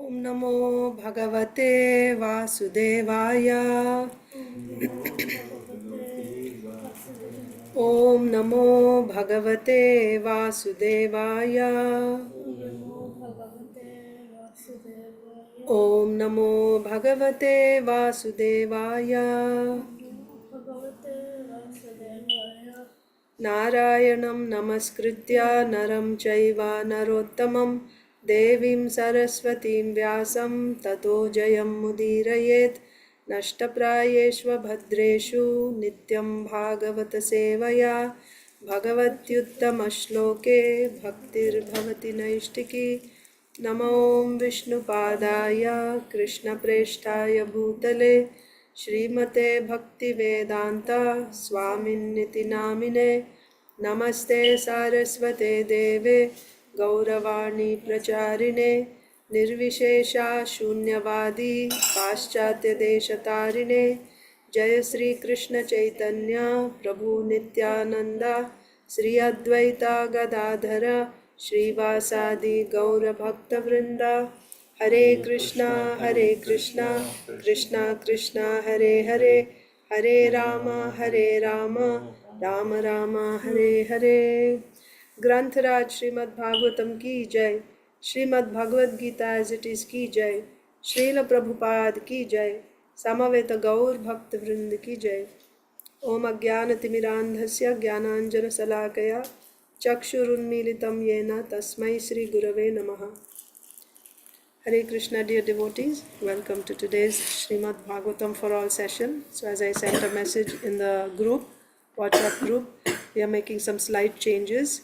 Om Namo Bhagavate Vasudevaya. Om Namo Bhagavate Vasudevaya. Om Namo Bhagavate Vasudevaya. Narayanam Namaskritya Naram Chaiva Narottamam Devim Saraswatim Vyasam Tato Jayam Mudirayet Nashtaprayeshva Bhadreshu Nityam Bhagavata Sevaya Bhagavatyuttama Shloke Bhaktir Bhavati Naishtiki Namo Vishnu Padaya Krishna Preshtaya Bhutale Srimate Bhakti Vedanta Swaminiti Namine Namaste Saraswate Deve Gauravani Pracharine Nirvishesha Shunyavadi Paschatya Deshatarine Jaya Sri Krishna Chaitanya Prabhu Nityananda Sri Advaita Gadadhara Sri Vasadi Gaura Bhakta Vrinda Hare Krishna Krishna Krishna Hare Hare Hare Rama Rama Rama Hare Hare. Grantaraj Srimad Bhagavatam ki jai, Srimad Bhagavad Gita as it is ki jai, Srila Prabhupada ki jai, Samaveta Gaur Bhakta Vrind ki jai. Om Ajnanatimirandhasya Jnananjana Salakaya Chakshurunmilitam Yena Tasmai Sri Gurave Namaha. Hare Krishna, dear devotees, welcome to today's Srimad Bhagavatam for All session. So as I sent a message in the group, WhatsApp group, we are making some slight changes.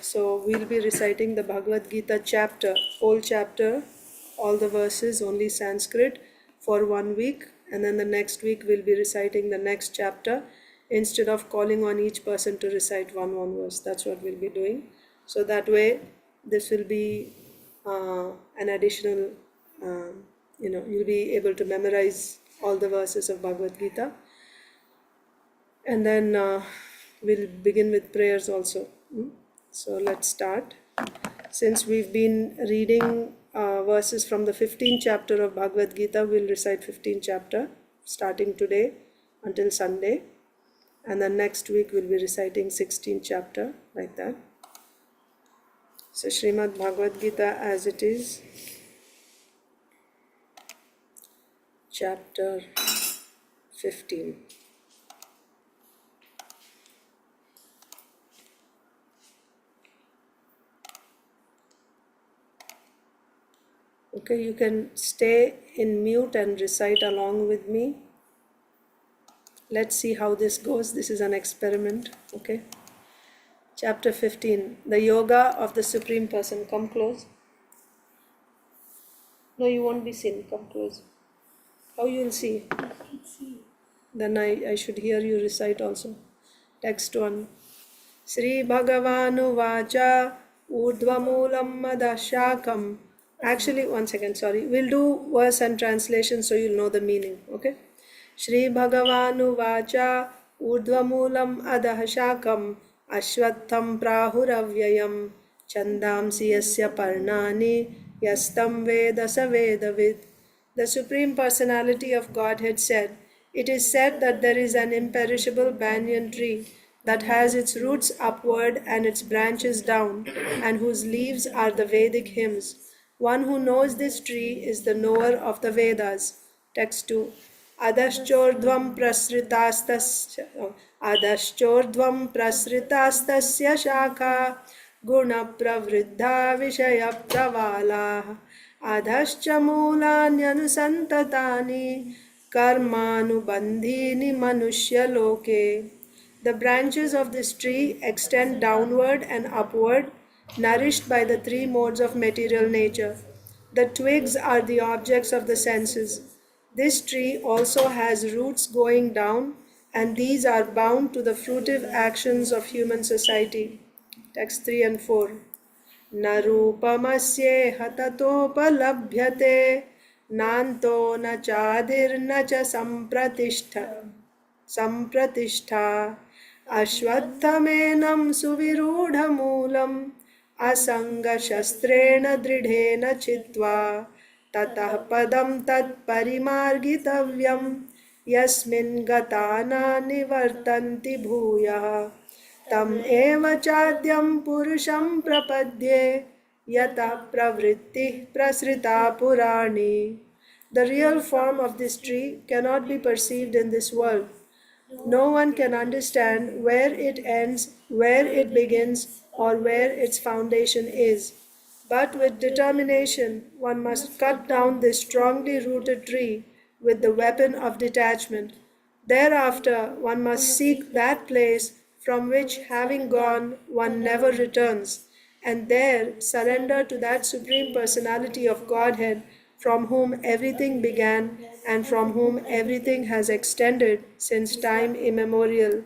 So we'll be reciting the Bhagavad Gita chapter, whole chapter, all the verses, only Sanskrit, for 1 week. And then the next week we'll be reciting the next chapter instead of calling on each person to recite one verse. That's what we'll be doing. So that way, this will be an additional, you'll be able to memorize all the verses of Bhagavad Gita. And then we'll begin with prayers also. So let's start. Since we've been reading verses from the 15th chapter of Bhagavad Gita, we'll recite 15th chapter starting today until Sunday. And then next week we'll be reciting 16th chapter, like that. So Srimad Bhagavad Gita as it is, chapter 15. Okay, you can stay in mute and recite along with me. Let's see how this goes. This is an experiment, okay? Chapter 15, the Yoga of the Supreme Person. Come close. No, you won't be seen. Come close. How you will see? I can see. Then I should hear you recite also. Text 1. Sri Bhagavanu Vacha Urdhvamulam Madashakam. Actually, 1 second, sorry. We'll do verse and translation so you'll know the meaning, okay? Shri Bhagavanu Vacha Urdhvamulam Adahashakam Ashwatham Prahuravyayam Chandamsi Yasya Parnani Yastam Veda Savedavid. The Supreme Personality of Godhead said, "It is said that there is an imperishable banyan tree that has its roots upward and its branches down, and whose leaves are the Vedic hymns. One who knows this tree is the knower of the Vedas." Text 2. Adashchordvam prasritastasya shakha guna pravriddha vishaya pravala adhascha mulanyanu karmanubandhini manushya loke. The branches of this tree extend downward and upward, nourished by the three modes of material nature. The twigs are the objects of the senses. This tree also has roots going down, and these are bound to the fruitive actions of human society. Text 3 and 4. Narupamasye hatatopalabhyate nanto na chadir na cha sampratishtha ashwattamenam suvirudhamulam असङ्गशस्त्रेण दृढेन चित्वा ततः पदं तत्परिमार्गितव्यं यस्मिन् गता न निवर्तन्ति भूयः तम् एव चाद्यं पुरुषं प्रपद्ये यतः प्रवृत्तिः प्रसृता पुराणी. The real form of this tree cannot be perceived in this world. No one can understand where it ends, where it begins, or where its foundation is. But with determination, one must cut down this strongly rooted tree with the weapon of detachment. Thereafter, one must seek that place from which, having gone, one never returns, and there surrender to that Supreme Personality of Godhead from whom everything began and from whom everything has extended since time immemorial.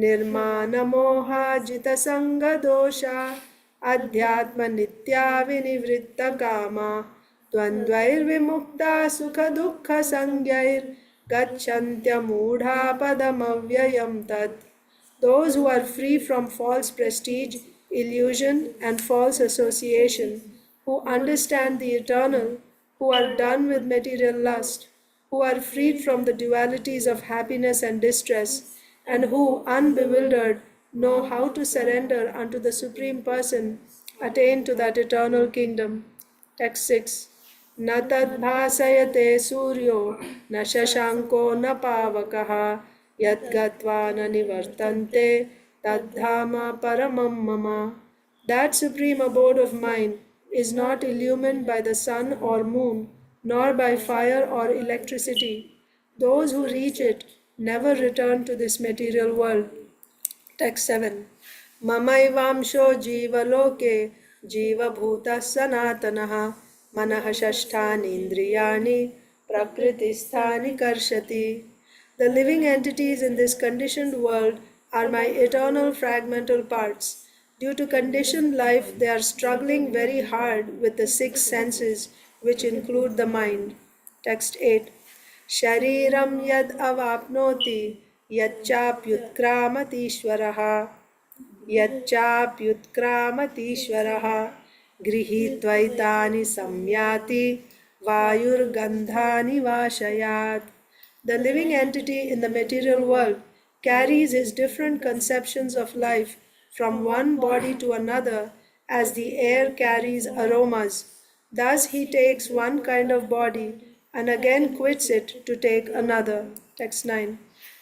निर्मानमोहाजितसङ्गदोषा अध्यात्मनित्या विनिवृत्तकामा द्वन्द्वैर्विमुक्ता सुखदुःखसंज्ञैर्गच्छन्त्यमूढा पदमव्ययं तत्. Those who are free from false prestige, illusion, and false association, who understand the eternal, who are done with material lust, who are freed from the dualities of happiness and distress, and who, unbewildered, know how to surrender unto the Supreme Person, attain to that eternal kingdom. Text 6. न तद्भासयते सूर्यो न शशाङ्को न पावकः यद्गत्वा न निवर्तन्ते तद्धाम paramam mama. That supreme abode of mine is not illumined by the sun or moon, nor by fire or electricity. Those who reach it never return to this material world. Text 7. Mamaivamsho jivaloke jivabhuta sanatanaha manah shasthani indriyani prakritisthani karshati. The living entities in this conditioned world are my eternal fragmental parts. Due to conditioned life, they are struggling very hard with the six senses, which include the mind. Text 8. Shariram yad avapnoti yachapyutkramatishvaraha yachapyutkramatishvaraha grihitvaitani samyati vayurgandhani vashayat. The living entity in the material world carries his different conceptions of life from one body to another as the air carries aromas. Thus he takes one kind of body and again quits it to take another. Text 9.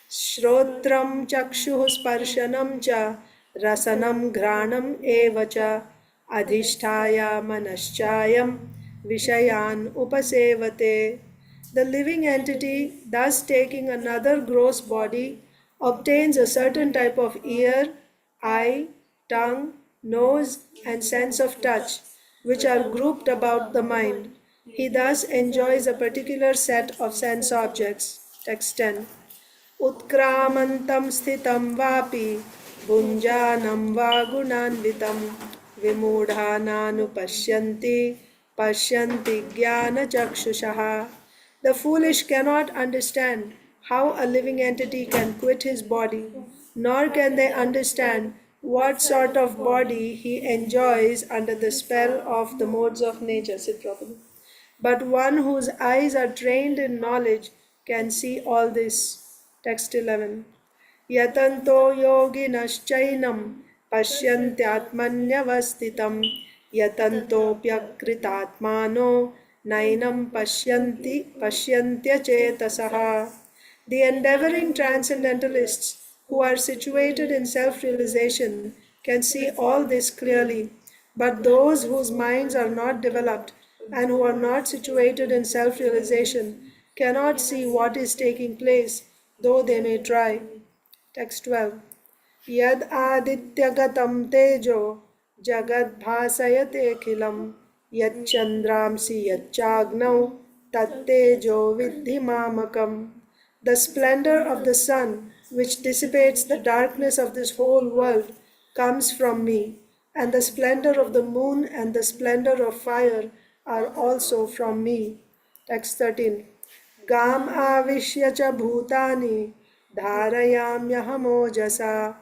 Shrotram chakshuh sparshanam cha rasanam ghranam eva cha adhisthaya manaschayam vishayan upasevate. The living entity, thus taking another gross body, obtains a certain type of ear, eye, tongue, nose, and sense of touch, which are grouped about the mind. He thus enjoys a particular set of sense objects. Text 10. Utkramantam sthitam vapi bhunjanam va gunanvitam vimudhananu pashyanti jnana chakshushaha. The foolish cannot understand how a living entity can quit his body, nor can they understand what sort of body he enjoys under the spell of the modes of nature. Sit properly. But one whose eyes are trained in knowledge can see all this. Text 11. Yatanto yoginaschainam pasyantyatmanyavasthitam yatantopyakritatmano nainam pasyantyachetasaha. The endeavoring transcendentalists who are situated in self-realization can see all this clearly, but those whose minds are not developed and who are not situated in self-realization cannot see what is taking place, though they may try. Text 12. Yad adityagatam tejo jagad bhasayate khilam yad chandramsi yad chagnau tat tejo vidhi mamakam. The splendor of the sun, which dissipates the darkness of this whole world, comes from me, and the splendor of the moon and the splendor of fire are also from me. Text 13. Gam avishya cha bhutani dharayamyaham ojasa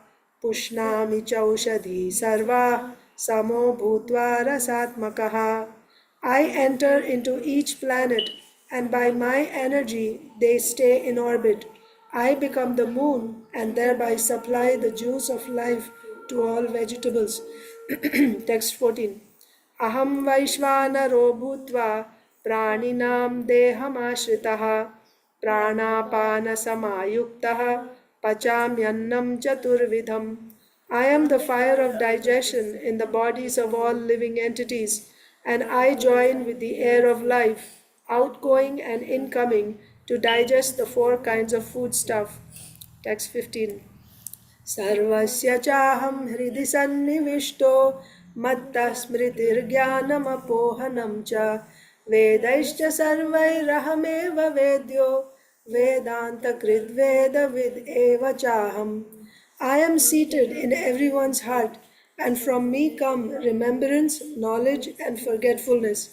pushnami chaushadhi sarva samo bhutva rasatmakaha. I enter into each planet, and by my energy they stay in orbit. I become the moon and thereby supply the juice of life to all vegetables. Text 14. Aham Vaishvanaro bhutva praninam dehamashritah pranapana samayuktah pachamyannam chaturvidham. I am the fire of digestion in the bodies of all living entities, and I join with the air of life, outgoing and incoming, to digest the four kinds of foodstuff. Text 15. सर्वस्य चाहं हृदि सन्निविष्टो मत्तः स्मृतिर्ज्ञानमपोहनं च वेदैश्च सर्वैरहमेव वेद्यो वेदान्तकृद्वेदविद् एव चाहम्. I am seated in everyone's heart, and from me come remembrance, knowledge, and forgetfulness.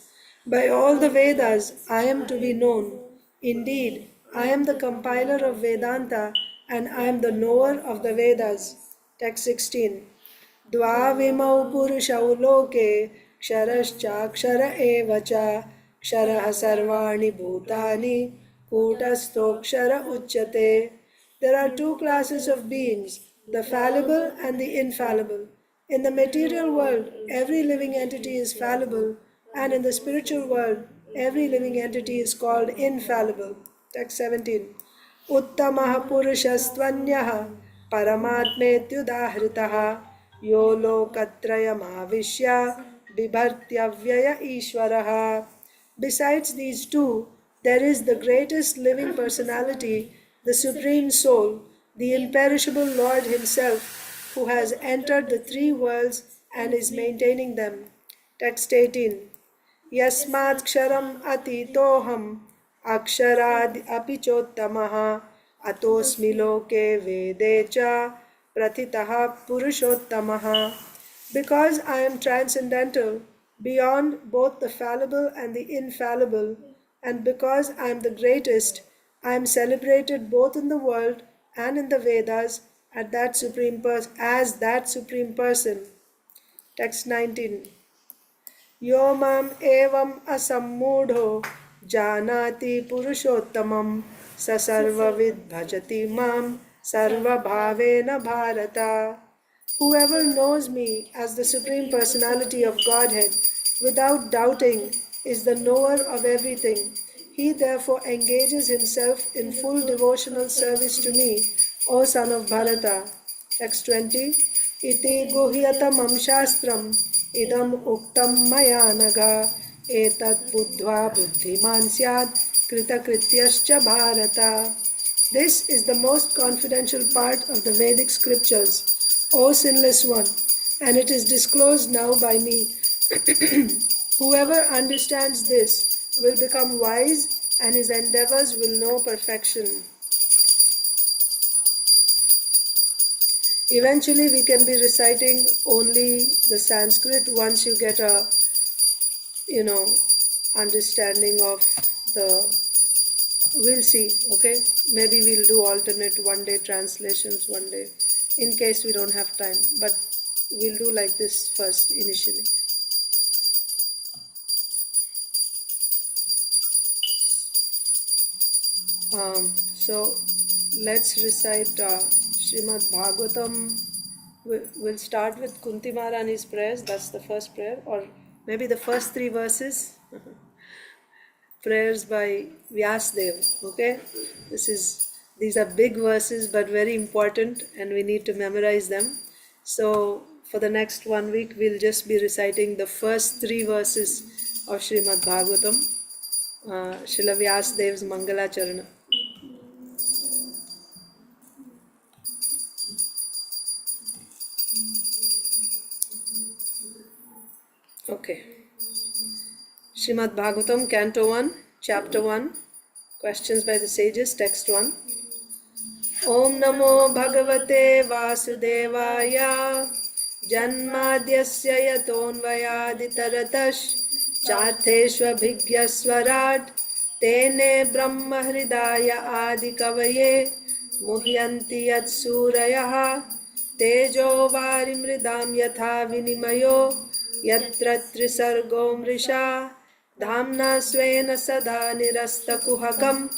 By all the Vedas I am to be known. Indeed, I am the compiler of Vedanta, and I am the knower of the Vedas. Text 16. Dvavimau purushau loke ksharaschaksara eva cha ksharah sarvani bhutani kutastokshara uchyate. There are two classes of beings, the fallible and the infallible. In the material world, every living entity is fallible, and in the spiritual world, every living entity is called infallible. Text 17. Uttamah purushastvanyah paramatmetyudahritah yo lokatrayamavishya bibhartyavyaya ishvaraha. Besides these two, there is the greatest living personality, the Supreme Soul, the imperishable Lord Himself, who has entered the three worlds and is maintaining them. Text 18. Yasmat ksharam atitoham aksharad apichottamaha atosmi loke vedecha prathitaha purushottamaha. Because I am transcendental, beyond both the fallible and the infallible, and because I am the greatest, I am celebrated both in the world and in the Vedas as that supreme person. Text 19. Yo mam evam asammudho janati purushottamam sasarvavid bhajati mam sarva bhavena bharata. Whoever knows me as the Supreme Personality of Godhead without doubting is the knower of everything. He therefore engages himself in full devotional service to me, O son of Bharata. Text 20. Iti guhyatamam shastram idam uktam maya naga etat buddhva buddhiman syad kritakrityascha bharata. This is the most confidential part of the Vedic scriptures, O sinless one, and it is disclosed now by me. Whoever understands this will become wise, and his endeavors will know perfection. Eventually we can be reciting only the Sanskrit once you get a understanding of the, we'll see, okay? Maybe we'll do alternate one day translations one day, in case we don't have time, but we'll do like this first initially. So let's recite Srimad Bhagavatam. We'll start with Kunti Maharani's prayers. That's the first prayer, or maybe the first three verses. Prayers by Vyasadeva. Okay, these are big verses, but very important, and we need to memorize them. So for the next 1 week, we'll just be reciting the first three verses of Srimad Bhagavatam, Srila Vyasadeva's mangalacarana. Okay. Srimad Bhagavatam, Canto 1, Chapter 1, Questions by the Sages, Text 1. Om Namo Bhagavate Vasudevaya Janmadyasya Yatonvayaditaratas Chatheshvabhigyaswarat Tene Brahma Hridaya Adi Kavaye Muhyanti Yat Surayaha Tejo varimridam yatha vinimayo yatra trisargo mrisha dhamna svena sada nirasta kuhakam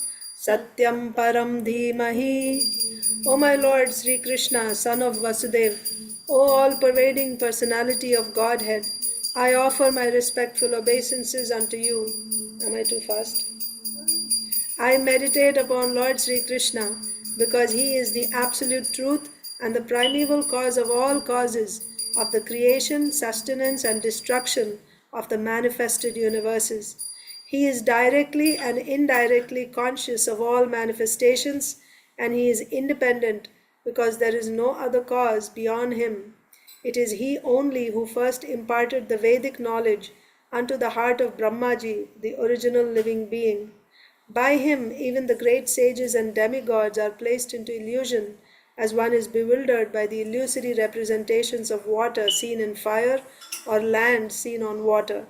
satyam param dhimahi. O my Lord Sri Krishna, son of Vasudeva, O all-pervading personality of Godhead, I offer my respectful obeisances unto you. Am I too fast? I meditate upon Lord Sri Krishna because he is the absolute truth and the primeval cause of all causes of the creation, sustenance, and destruction of the manifested universes. He is directly and indirectly conscious of all manifestations, and he is independent because there is no other cause beyond him. It is he only who first imparted the Vedic knowledge unto the heart of Brahmaji, the original living being. By him, even the great sages and demigods are placed into illusion, as one is bewildered by the illusory representations of water seen in fire or land seen on water.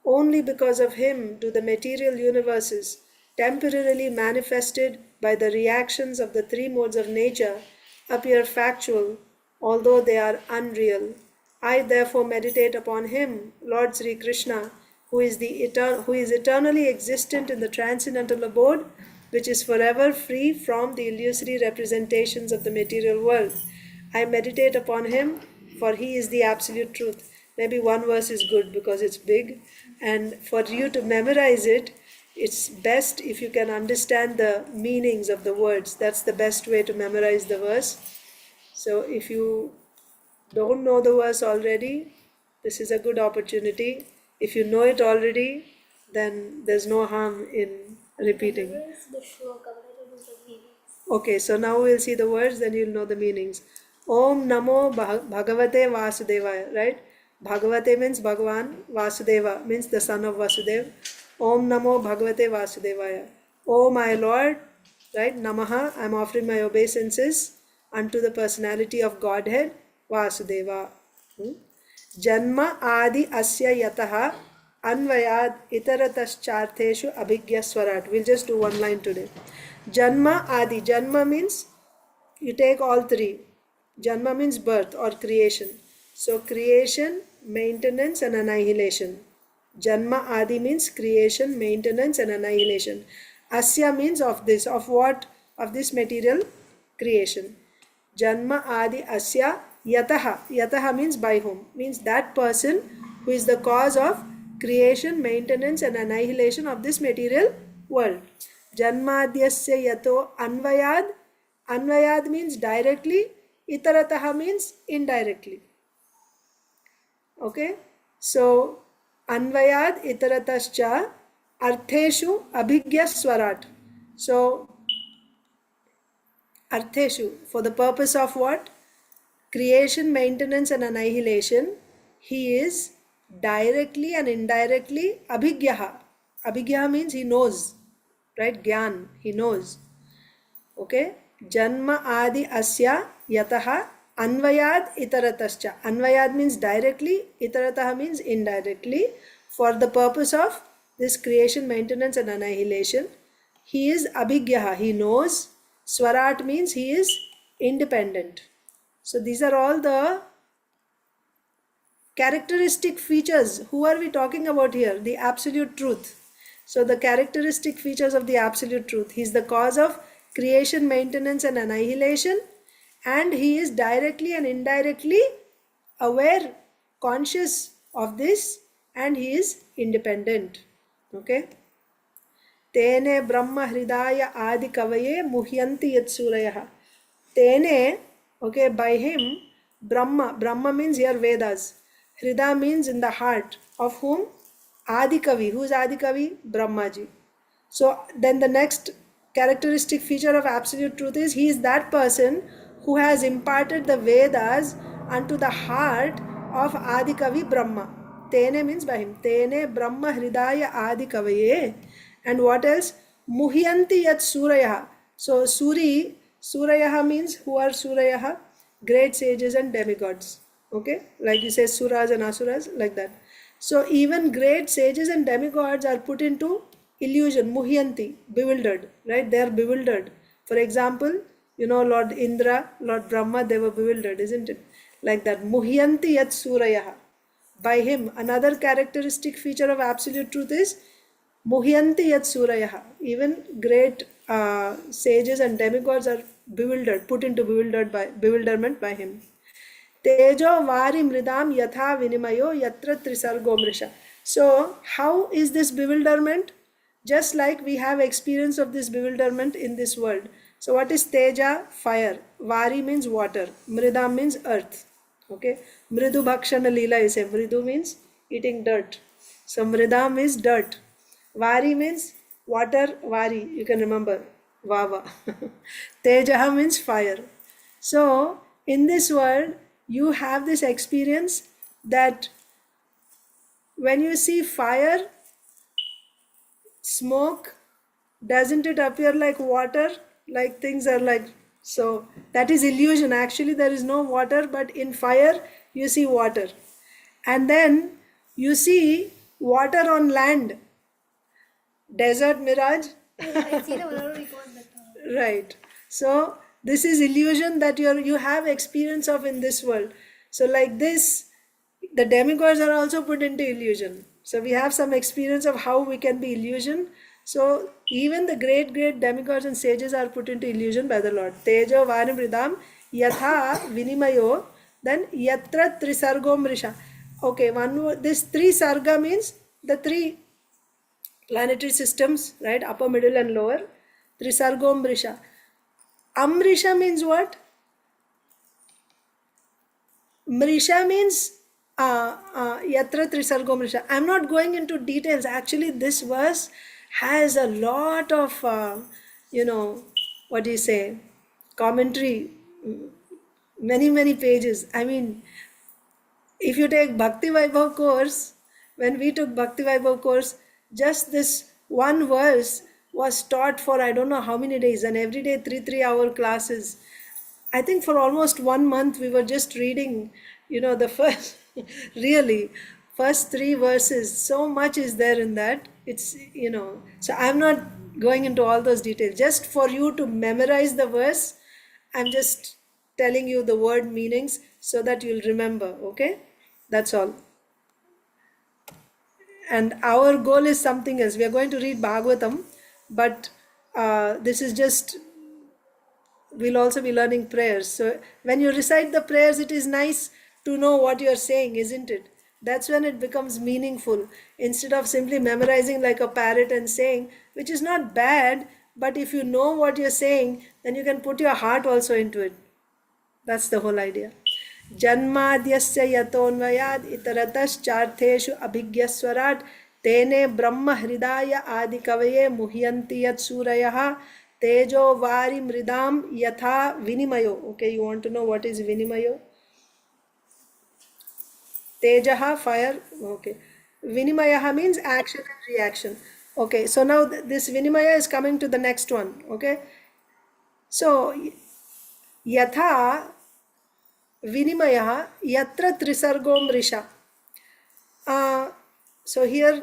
Only because of him do the material universes, temporarily manifested by the reactions of the three modes of nature, appear factual, although they are unreal. I therefore meditate upon him, Lord Sri Krishna, who is eternally existent in the transcendental abode, which is forever free from the illusory representations of the material world. I meditate upon him, for he is the absolute truth. Maybe one verse is good because it's big, and for you to memorize it, it's best if you can understand the meanings of the words. That's the best way to memorize the verse. So if you don't know the verse already, this is a good opportunity. If you know it already, then there's no harm in repeating. Okay, so now we'll see the words, then you'll know the meanings. Om Namo Bhagavate Vasudevaya, right? Bhagavate means Bhagavan, Vasudeva means the son of Vasudeva. Om Namo Bhagavate Vasudevaya. O my Lord, right? Namaha, I'm offering my obeisances unto the personality of Godhead, Vasudeva. Janma Adi Asya Yataha Anvayad Itarataschaartheshu Abhigya Swarat. We'll just do one line today. Janma Adi. Janma means you take all three. Janma means birth or creation. So creation, maintenance, and annihilation. Janma Adi means creation, maintenance, and annihilation. Asya means of this. Of what? Of this material creation. Janma Adi Asya Yataha. Yataha means by whom. Means that person who is the cause of creation, maintenance, and annihilation of this material world. Janmadhyasya Yato Anvayad. Anvayad means directly. Itarataha means indirectly. Okay, so Anvayad Itaratascha Artheshu Abhigya Swarat. So Artheshu, for the purpose of what? Creation, maintenance, and annihilation, he is directly and indirectly Abhigyaha. Abhigyaha means he knows, right? Gyan, he knows. Okay, Janma Adi Asya Yataha Anvayad Itaratascha. Anvayad means directly, Itarataha means indirectly, for the purpose of this creation, maintenance, and annihilation. He is Abhigyaha, he knows. Swarat means he is independent. So these are all the characteristic features. Who are we talking about here? The absolute truth. So the characteristic features of the absolute truth. He is the cause of creation, maintenance, and annihilation, and he is directly and indirectly aware, conscious of this, and he is independent. Okay. Tene Brahma Hridaya Adi Kavaye Muhyanti Yat Surayah. Tene, okay, by him, Brahma means here Vedas. Hrida means in the heart. Of whom? Adi Kavi. Who is Adi Kavi? Brahmaji. So then the next characteristic feature of absolute truth is he is that person who has imparted the Vedas unto the heart of Adi Kavi Brahma. Tene means by him. Tene Brahma Hridaya Adi Kavaye. And what else? Muhyanti Yat Surayah. So Surayaha means who are Surayaha? Great sages and demigods. Okay, like you say Suras and Asuras, like that. So even great sages and demigods are put into illusion, muhyanti, bewildered, right? They are bewildered. For example, Lord Indra, Lord Brahma, they were bewildered, isn't it? Like that. Muhyanti yat surayaha. By him, another characteristic feature of absolute truth is Muhyanti yat surayaha. Even great sages and demigods are bewildered, put into bewilderment by him. Tejo vari mridam yatha vinimayo yatra trisargo mrisha. So, how is this bewilderment? Just like we have experience of this bewilderment in this world. So, what is teja? Fire. Vari means water. Mridam means earth. Okay. Mridu bhakshana lila is a mridu means eating dirt. So, mridam is dirt. Vari means water. Vari, you can remember. Vava. Tejaha means fire. So, in this world, you have this experience that when you see fire, smoke, doesn't it appear like water? Like things are like, so that is illusion. Actually, there is no water, but in fire, you see water. And then you see water on land. Desert mirage. I see the whatever we call that. Right. So this is illusion that you have experience of in this world. So like this, the demigods are also put into illusion. So we have some experience of how we can be illusion. So even the great demigods and sages are put into illusion by the Lord. Tejo vanimridam yatha vinimayo, then yatra trisargo mrisha. Okay, this three sarga means the three planetary systems, right? Upper, middle, and lower. Trisargo Amrisha. Amrisha means what? Mrisha means Yatra Trisargo Mrisha. I'm not going into details. Actually, this verse has a lot of, what do you say, commentary, many pages. I mean, if you take Bhakti Vaibhav course, when we took Bhakti Vaibhav course, just this one verse was taught for I don't know how many days, and every day 3 hour classes. I think for almost 1 month we were just reading, the first, really, first three verses. So much is there in that. So I'm not going into all those details. Just for you to memorize the verse, I'm just telling you the word meanings so that you'll remember, okay? That's all. And our goal is something else. We are going to read Bhagavatam, but this is just, we'll also be learning prayers. So when you recite the prayers, it is nice to know what you're saying, isn't it? That's when it becomes meaningful. Instead of simply memorizing like a parrot and saying, which is not bad, but if you know what you're saying, then you can put your heart also into it. That's the whole idea. जन्माद्यस्य यतोऽन्वयाद् इतरतश्चार्थेषु अभिज्ञस्वराट् तेने ब्रह्म हृदाय आदिकवये मुह्यन्ति यत्सूरयः तेजो वारि मृदाम यथा विनिमयो. Okay, you want to know what is vinimayo? Tejaha, fire. Okay. Vinimayaha means action and reaction. Okay, so now this vinimaya is coming to the next one. Okay. So, yatha vinimaya yatra trisargo mrisha. So here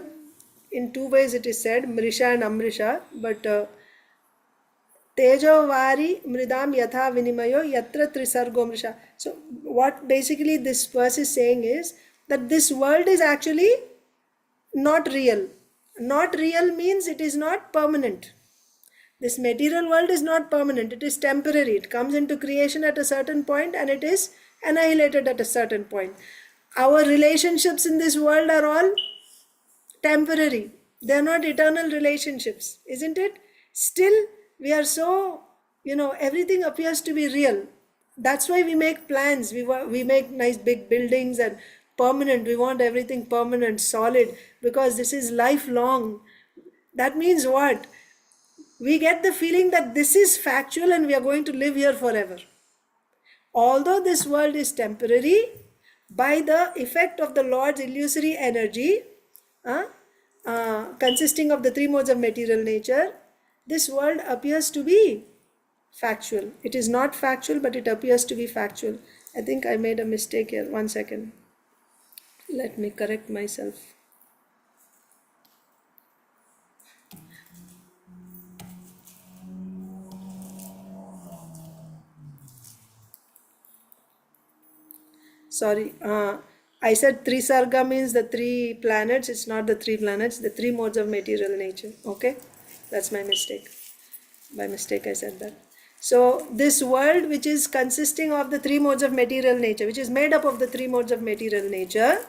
in two ways it is said, mrisha and amrisha, but tejo vari mridam yatha vinimayo yatra trisargo mrisha. So what basically this verse is saying is that this world is actually not real. Not real means it is not permanent. This material world is not permanent, it is temporary. It comes into creation at a certain point and it is annihilated at a certain point. Our relationships in this world are all temporary. They are not eternal relationships, isn't it? Still, we are so, everything appears to be real. That's why we make plans. We make nice big buildings and permanent. We want everything permanent, solid, because this is lifelong. That means what? We get the feeling that this is factual and we are going to live here forever. Although this world is temporary, by the effect of the Lord's illusory energy, consisting of the three modes of material nature, this world appears to be factual. It is not factual, but it appears to be factual. I think I made a mistake here. 1 second. Let me correct myself. Sorry, I said Trisarga means the three planets. It's not the three planets, the three modes of material nature. Okay, that's my mistake. By mistake, I said that. So, this world, which is consisting of the three modes of material nature, which is made up of the three modes of material nature,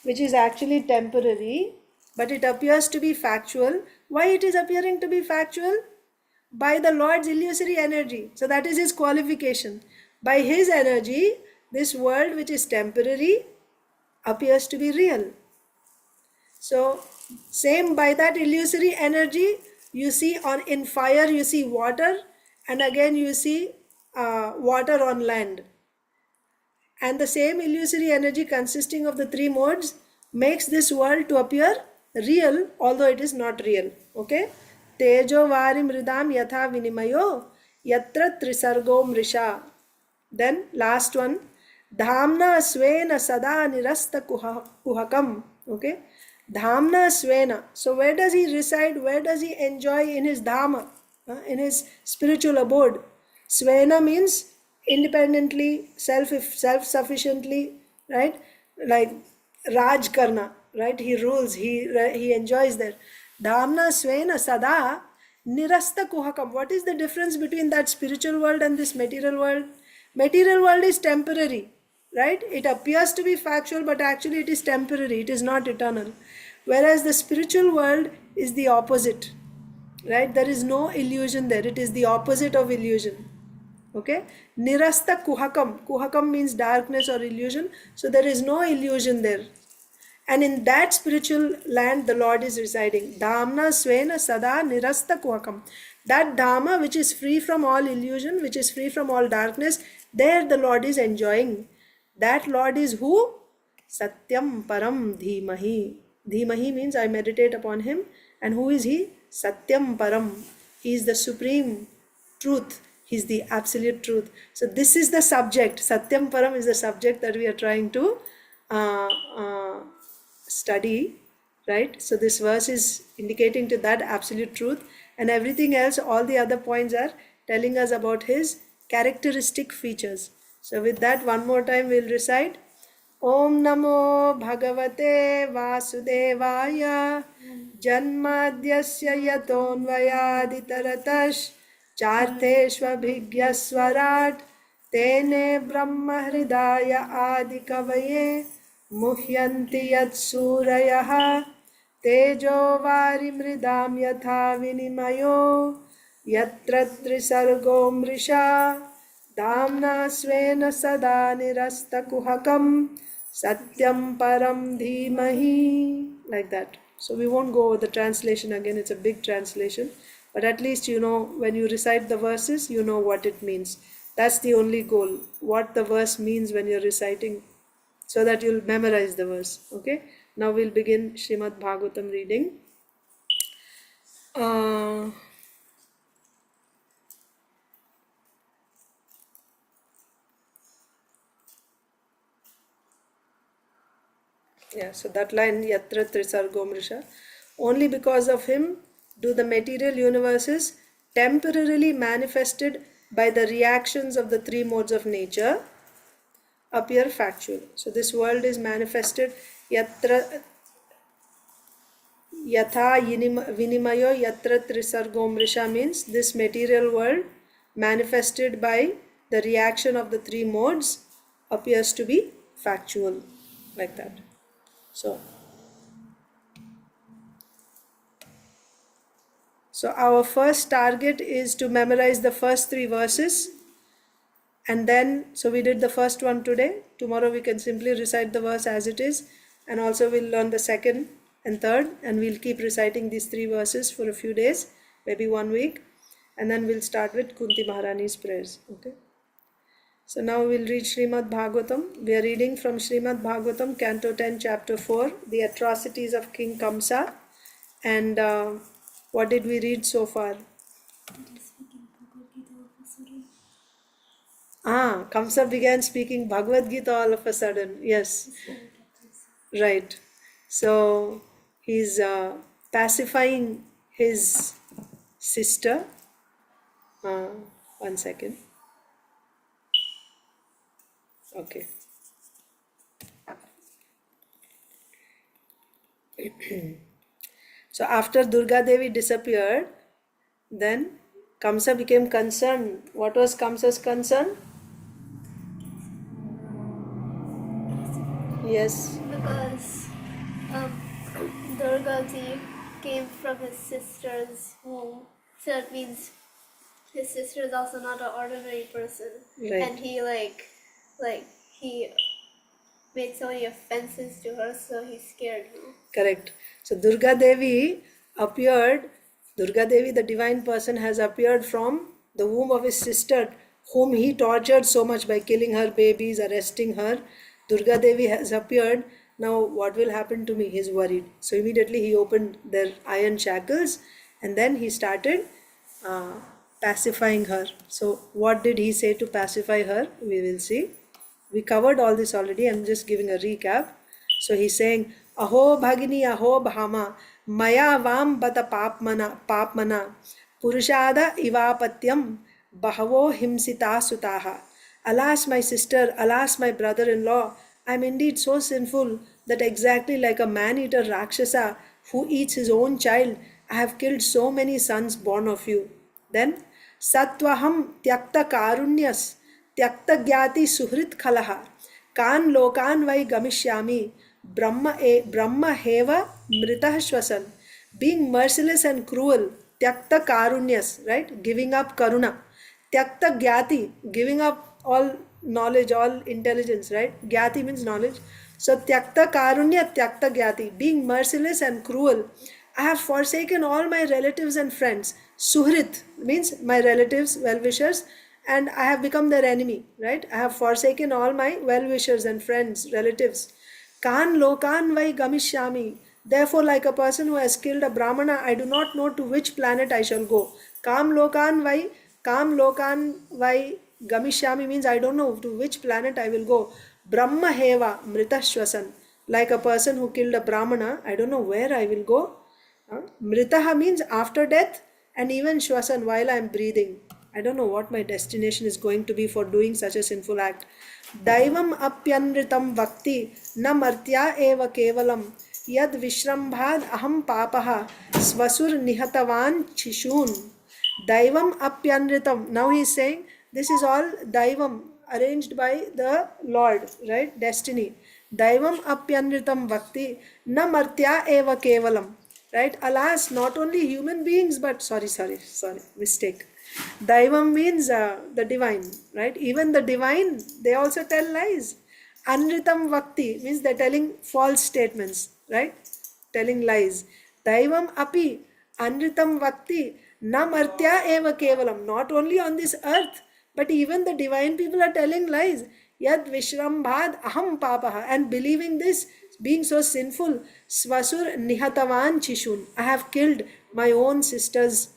which is actually temporary, but it appears to be factual. Why it is appearing to be factual? By the Lord's illusory energy. So that is his qualification. By his energy, this world which is temporary appears to be real. So same, by that illusory energy, you see on in fire you see water, and again you see water on land. And the same illusory energy consisting of the three modes makes this world to appear real, although it is not real. Okay? Tejo vari mridam yatha vinimayo yatra trisargo mrisha. Then last one, dhamna svena sada nirasta kuhakam. Okay? Dhamna svena. So where does he reside? Where does he enjoy in his dhamma? In his spiritual abode? Svena means independently, self-sufficiently, right? Like Raj Karna, right? He rules, he enjoys that. Dhamna Svena Sada Nirasta Kuhakam. What is the difference between that spiritual world and this material world? Material world is temporary, right? It appears to be factual, but actually it is temporary, it is not eternal. Whereas the spiritual world is the opposite, right? There is no illusion there, it is the opposite of illusion. Okay, nirasta kuhakam means darkness or illusion, so there is no illusion there, and in that spiritual land the Lord is residing. Dhamna svena sada nirasta kuhakam. That dhamma which is free from all illusion, which is free from all darkness, there the Lord is enjoying. That Lord is who? Satyam param dhimahi. Dhimahi means I meditate upon him. And who is he? Satyam param. He is the supreme truth. He is the absolute truth. So this is the subject. Satyam param is the subject that we are trying to uh, uh, study, right? So this verse is indicating to that absolute truth, and everything else, all the other points are telling us about his characteristic features. So with that, one more time we'll recite Om Namo Bhagavate Vasudevaya Janmadyasya Yatonvayaditaratash Charteshvabhigyaswarat Tene Brahma Hridaya Adikavaye Muhyanti Yat Surayah Tejo Vari Mridam Yatha Vinimayo Yatra Trisargo Mrisha Dhamna Svena Sada Nirasta Kuhakam Satyam Param Dhimahi. Like that. So we won't go over the translation again, it's a big translation. But at least you know, when you recite the verses, you know what it means. That's the only goal, what the verse means when you're reciting, so that you'll memorize the verse. Okay, now we'll begin Srimad Bhagavatam reading. Yeah, so that line, Yatra Trisargo Mrisha, only because of him do the material universes temporarily manifested by the reactions of the three modes of nature appear factual. So this world is manifested Yatra Yatha Vinimayo Yatra Trisargo Mrisha means this material world manifested by the reaction of the three modes appears to be factual, like that. So our first target is to memorize the first three verses, and then, so we did the first one today. Tomorrow we can simply recite the verse as it is, and also we'll learn the second and third, and we'll keep reciting these three verses for a few days, maybe 1 week, and then we'll start with Kunti Maharani's prayers. Okay. So now we'll read Srimad Bhagavatam. We are reading from Srimad Bhagavatam, Canto 10, Chapter 4, the Atrocities of King Kamsa. And what did we read so far? Kamsa began speaking Bhagavad Gita all of a sudden. Yes, right. So he's pacifying his sister. 1 second. Okay. So after Durga Devi disappeared, then Kamsa became concerned. What was Kamsa's concern? Yes, Because um, Durgaji came from his sister's womb, so it means his sister is also not an ordinary person, right. and he he made so many offenses to her, so he scared her. Correct. So Durga Devi appeared, Durga Devi, the divine person, has appeared from the womb of his sister, whom he tortured so much by killing her babies, arresting her. Durga Devi has appeared. Now, what will happen to me? He's worried. So immediately he opened their iron shackles and then he started uh, pacifying her. So, what did he say to pacify her? We will see. We covered all this already. I'm just giving a recap. So he's saying, Aho Bhagini, Aho Bhama, Maya Vam Bata Papmana, Purushada Ivapatyam, Bahavo Himsita Sutaha. Alas, my sister, alas, my brother in law, I am indeed so sinful that exactly like a man eater Rakshasa who eats his own child, I have killed so many sons born of you. Then, Satvaham Tyakta Karunyas, Tyakta Gyati Suhrit Khalaha, Kan Lokan Vai Gamishyami, Brahma Heva Mritah Shwasan, being merciless and cruel, Tyakta Karunyas, right? Giving up Karuna. Tyakta Gyati, giving up all knowledge, all intelligence, right? Gyati means knowledge. So Tyakta Karunya, Tyakta Gyati, being merciless and cruel. I have forsaken all my relatives and friends. Suhrit means my relatives, well wishers, and I have become their enemy, right? I have forsaken all my well wishers and friends, relatives. Kan lokan vai gamishyami. Therefore, like a person who has killed a Brahmana, I do not know to which planet I shall go. Kam lokan vai gamishyami means I don't know to which planet I will go. Brahma heva mritashwasan. Like a person who killed a Brahmana, I don't know where I will go. Mritaha means after death, and even shwasan while I am breathing. I don't know what my destination is going to be for doing such a sinful act. Daivam apyanritam vakti na martya eva kevalam yad vishrambhad aham papaha swasur nihatavan chishun. Daivam apyanritam. Now he is saying this is all Daivam arranged by the Lord, right? Destiny. Daivam apyanritam vakti na martya eva kevalam. Right? Alas, not only human beings, but sorry, mistake. Daivam means the divine, right? Even the divine, they also tell lies. Anritam Vakti means they're telling false statements, right? Telling lies. Daivam Api, Anritam Vakti, Na Martya Eva Kevalam. Not only on this earth, but even the divine people are telling lies. Yad Vishrambhad Aham Papaha. And believing this, being so sinful, Swasur Nihatavan Chishun. I have killed my own sister's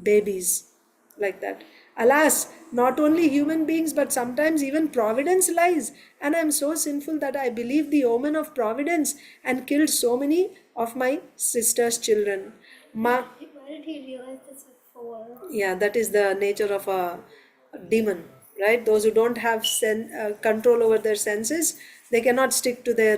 babies, like that. Alas, not only human beings, but sometimes even providence lies. And I am so sinful that I believe the omen of providence and killed so many of my sister's children. Why did he realize this before? Yeah, that is the nature of a demon, right? Those who don't have control over their senses, they cannot stick to their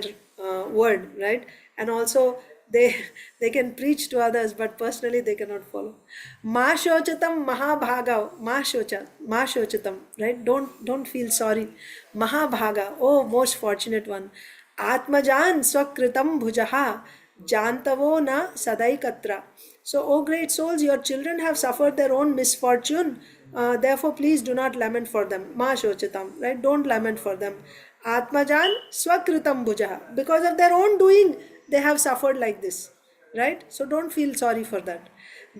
word, right? And also they they can preach to others, but personally they cannot follow. Ma shochatam mahabhaga, ma shochatam, right? Don't feel sorry. Mahabhaga, oh most fortunate one. Atmajan swakritam bhujaha jantavo na sadaikatra. So, O great souls, your children have suffered their own misfortune. Therefore, please do not lament for them. Ma shochatam, right? Don't lament for them. Atmajan swakritam bhujaha. Because of their own doing, they have suffered like this, right? So, don't feel sorry for that.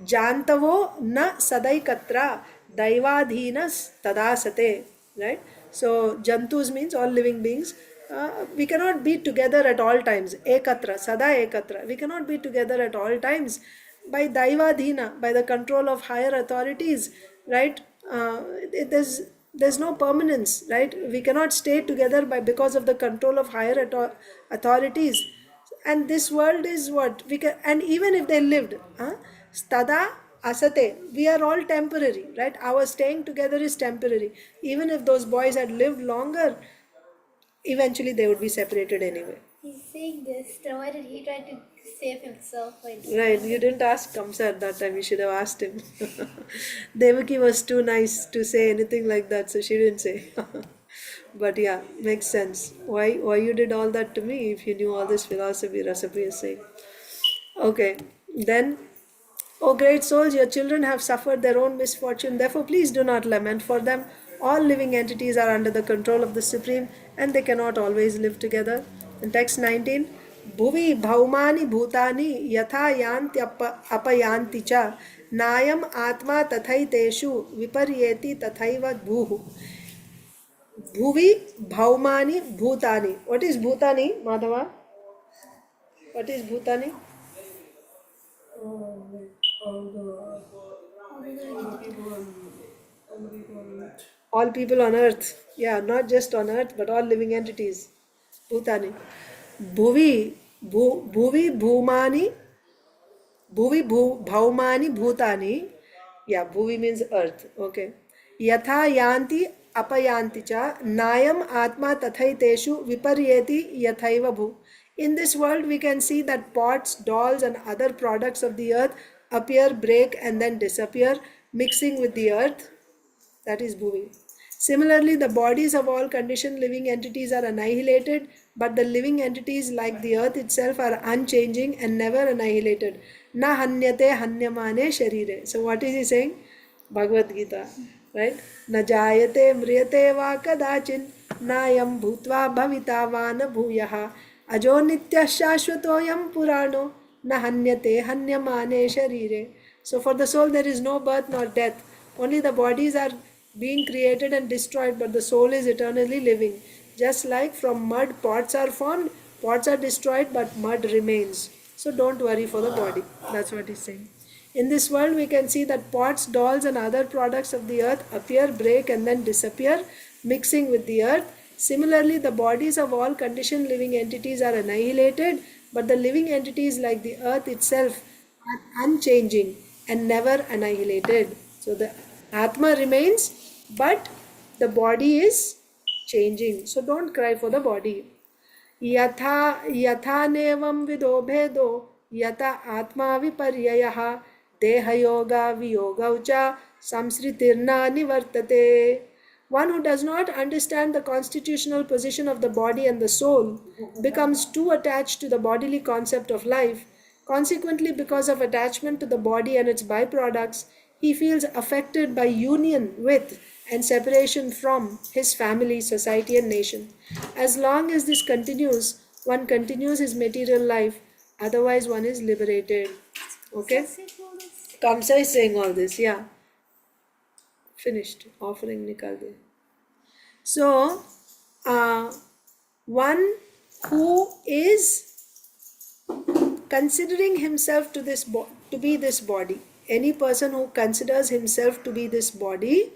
Jantavo na sadaikatra daivadhinas tadasate, right? So, jantus means all living beings. We cannot be together at all times. Ekatra, sada ekatra. We cannot be together at all times by daivadhina, by the control of higher authorities, right? There's no permanence, right? We cannot stay together because of the control of higher authorities. And this world is what we can. And even if they lived, stada asate, we are all temporary, right? Our staying together is temporary. Even if those boys had lived longer, eventually they would be separated anyway. He's saying this, then why did he try to save himself by doing Right, that? you didn't ask Kamsa at that time, you should have asked him. Devaki was too nice to say anything like that, so she didn't say. But yeah, makes sense. Why you did all that to me if you knew all this philosophy, Rasapi is saying. Okay, then, O great souls, your children have suffered their own misfortune, therefore please do not lament for them. All living entities are under the control of the Supreme and they cannot always live together. In text 19, Bhuvi bhaumani bhutani yatha yanti apayanti cha nayam atma tathaiteshu viparyeti tathaiva bhuhu. Bhuvi bhaumani bhutani. What is bhutani, Madhava? What is bhutani? All people on earth. Yeah, not just on earth, but all living entities. Bhutani. Bhuvi bhumani, bhaumani bhutani. Yeah, bhuvi means earth. Okay. Yatha yanti apayanti cha nayam atma tathaiteshu viparyeti yathaiva bhu. In this world, we can see that pots, dolls, and other products of the earth appear, break, and then disappear, mixing with the earth. That is Bhuvi. Similarly, the bodies of all conditioned living entities are annihilated, but the living entities like the earth itself are unchanging and never annihilated. Na hanyate hanyamane sharire. So what is he saying? Bhagavad Gita, right? Na jayate mriyate va kadachin nayam bhutva bhavita va na bhuyaha ajo nitya shashvatoyam purano na hanyate hanyamane sharire. So for the soul there is no birth nor death. Only the bodies are being created and destroyed, but the soul is eternally living. Just like from mud pots are formed, pots are destroyed, but mud remains. So don't worry for the body. That's what he's saying. In this world, we can see that pots, dolls, and other products of the earth appear, break, and then disappear, mixing with the earth. Similarly, the bodies of all conditioned living entities are annihilated, but the living entities like the earth itself are unchanging and never annihilated. So the Atma remains, but the body is changing. So don't cry for the body. यथा नेवं विदो भेदो यथा आत्मा विपर्ययः देहयोगा वियोगौ च संसृतिर्न निवर्तते. One who does not understand the constitutional position of the body and the soul becomes too attached to the bodily concept of life. Consequently, because of attachment to the body and its byproducts, he feels affected by union with and separation from his family, society, and nation. As long as this continues, one continues his material life, otherwise, one is liberated. Okay? Kamsa is saying all this, yeah. Finished. Offering nikal de. So, one who is considering himself to be this body, any person who considers himself to be this body,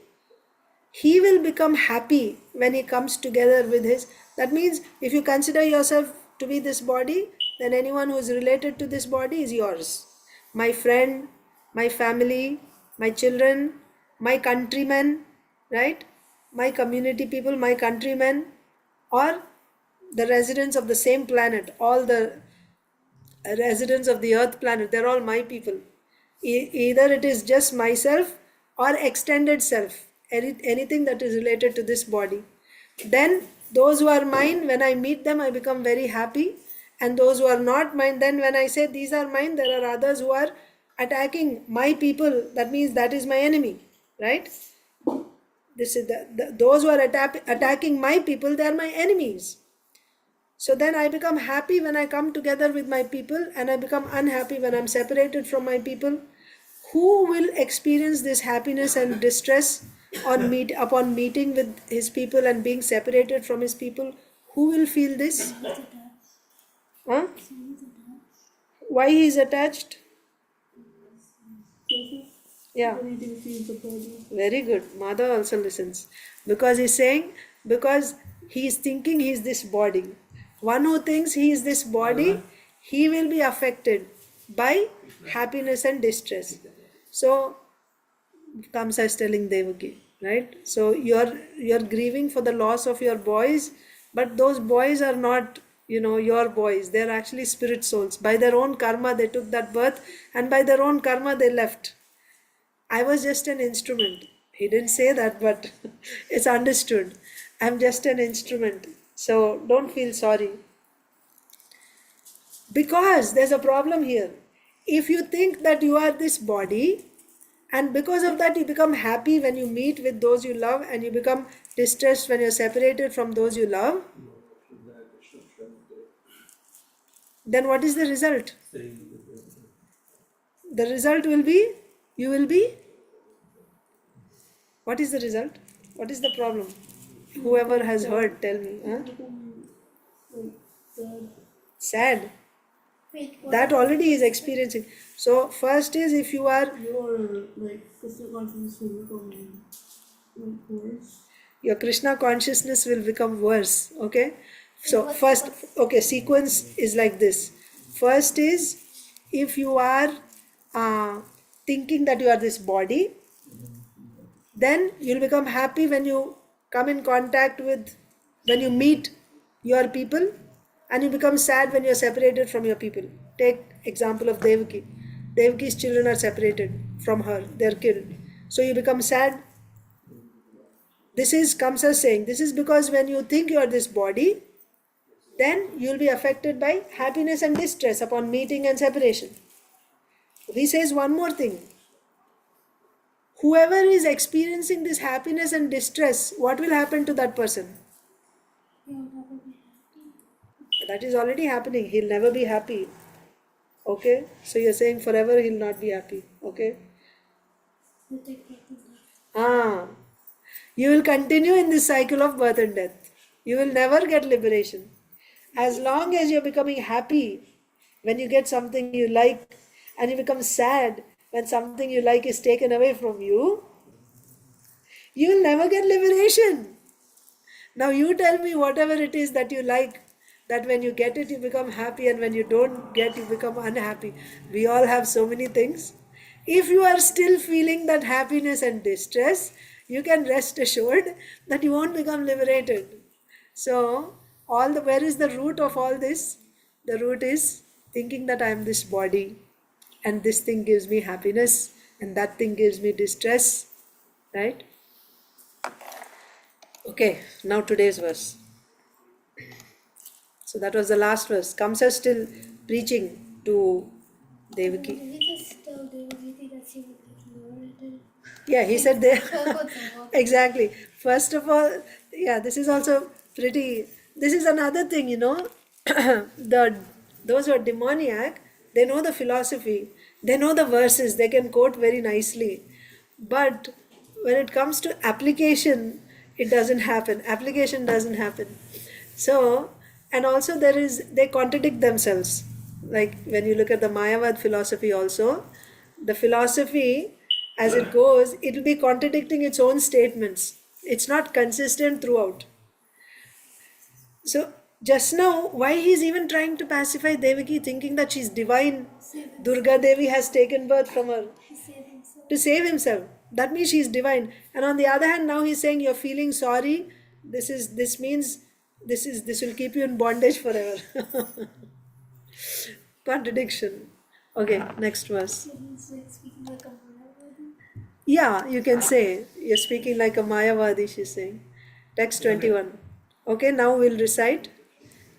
he will become happy when he comes together with his. That means if you consider yourself to be this body, then anyone who is related to this body is yours. My friend, my family, my children, my countrymen, right? My community people, my countrymen, or the residents of the same planet, all the residents of the earth planet, they're all my people. Either it is just myself or extended self, anything that is related to this body. Then those who are mine, when I meet them, I become very happy. And those who are not mine, then when I say these are mine, there are others who are attacking my people. That means that is my enemy, right? This is those who are attacking my people, they are my enemies. So then I become happy when I come together with my people, and I become unhappy when I'm separated from my people. Who will experience this happiness and distress upon meeting with his people and being separated from his people? Who will feel this? Huh? Why he is attached? Yeah. Very good. Mother also listens. Because he's saying, because he is thinking he is this body. One who thinks he is this body, he will be affected by happiness and distress. So, Kamsa is telling Devaki, right? So you're grieving for the loss of your boys, but those boys are not your boys, they're actually spirit souls. By their own karma, they took that birth, and by their own karma, they left. I was just an instrument. He didn't say that, but it's understood. I'm just an instrument. So don't feel sorry. Because there's a problem here. If you think that you are this body, and because of that you become happy when you meet with those you love, and you become distressed when you're separated from those you love, then what is the result? The result will be, you will be, what is the result? What is the problem? Whoever has heard, tell me. Huh? Sad. Wait, what? That already is experiencing. So first is, if you are, Your Krishna consciousness will become worse. your Krishna consciousness will become worse. Okay. So What- first, okay, sequence is like this. First is, if you are thinking that you are this body, then you'll become happy when you come in contact with, when you meet your people, and you become sad when you're separated from your people. Take example of Devaki. Devaki's children are separated from her, they're killed. So you become sad. This is Kamsa saying, this is because when you think you are this body, then you'll be affected by happiness and distress upon meeting and separation. He says one more thing. Whoever is experiencing this happiness and distress, what will happen to that person? That is already happening. He'll never be happy. Okay? So you're saying forever he'll not be happy. Okay? Ah. You will continue in this cycle of birth and death. You will never get liberation. As long as you're becoming happy when you get something you like, and you become sad when something you like is taken away from you, you will never get liberation. Now you tell me whatever it is that you like, that when you get it you become happy, and when you don't get you become unhappy. We all have so many things. If you are still feeling that happiness and distress, you can rest assured that you won't become liberated. So where is the root of all this? The root is thinking that I am this body, and this thing gives me happiness, and that thing gives me distress, right? Okay, now today's verse. So that was the last verse. Kamsa still preaching to Devaki. Did he just tell Devi that she would get liberated? Yeah, he said there. What's wrong? Exactly. First of all, yeah, this is also pretty. This is another thing, the those who are demoniac, they know the philosophy, they know the verses, they can quote very nicely, but when it comes to application, it doesn't happen. Application doesn't happen. So, and also they contradict themselves. Like when you look at the Mayavad philosophy also, the philosophy as it goes, it will be contradicting its own statements. It's not consistent throughout. So just now, why he's even trying to pacify Devaki, thinking that she's divine. Durga Devi has taken birth from her He saved himself. to save himself. That means she's divine. And on the other hand, now he's saying you're feeling sorry. This means this will keep you in bondage forever. Contradiction. Okay, next verse. So he's like speaking like a Mayavadi. Yeah, you can say you're speaking like a Mayavadi, she's saying. Text 21. Okay, now we'll recite.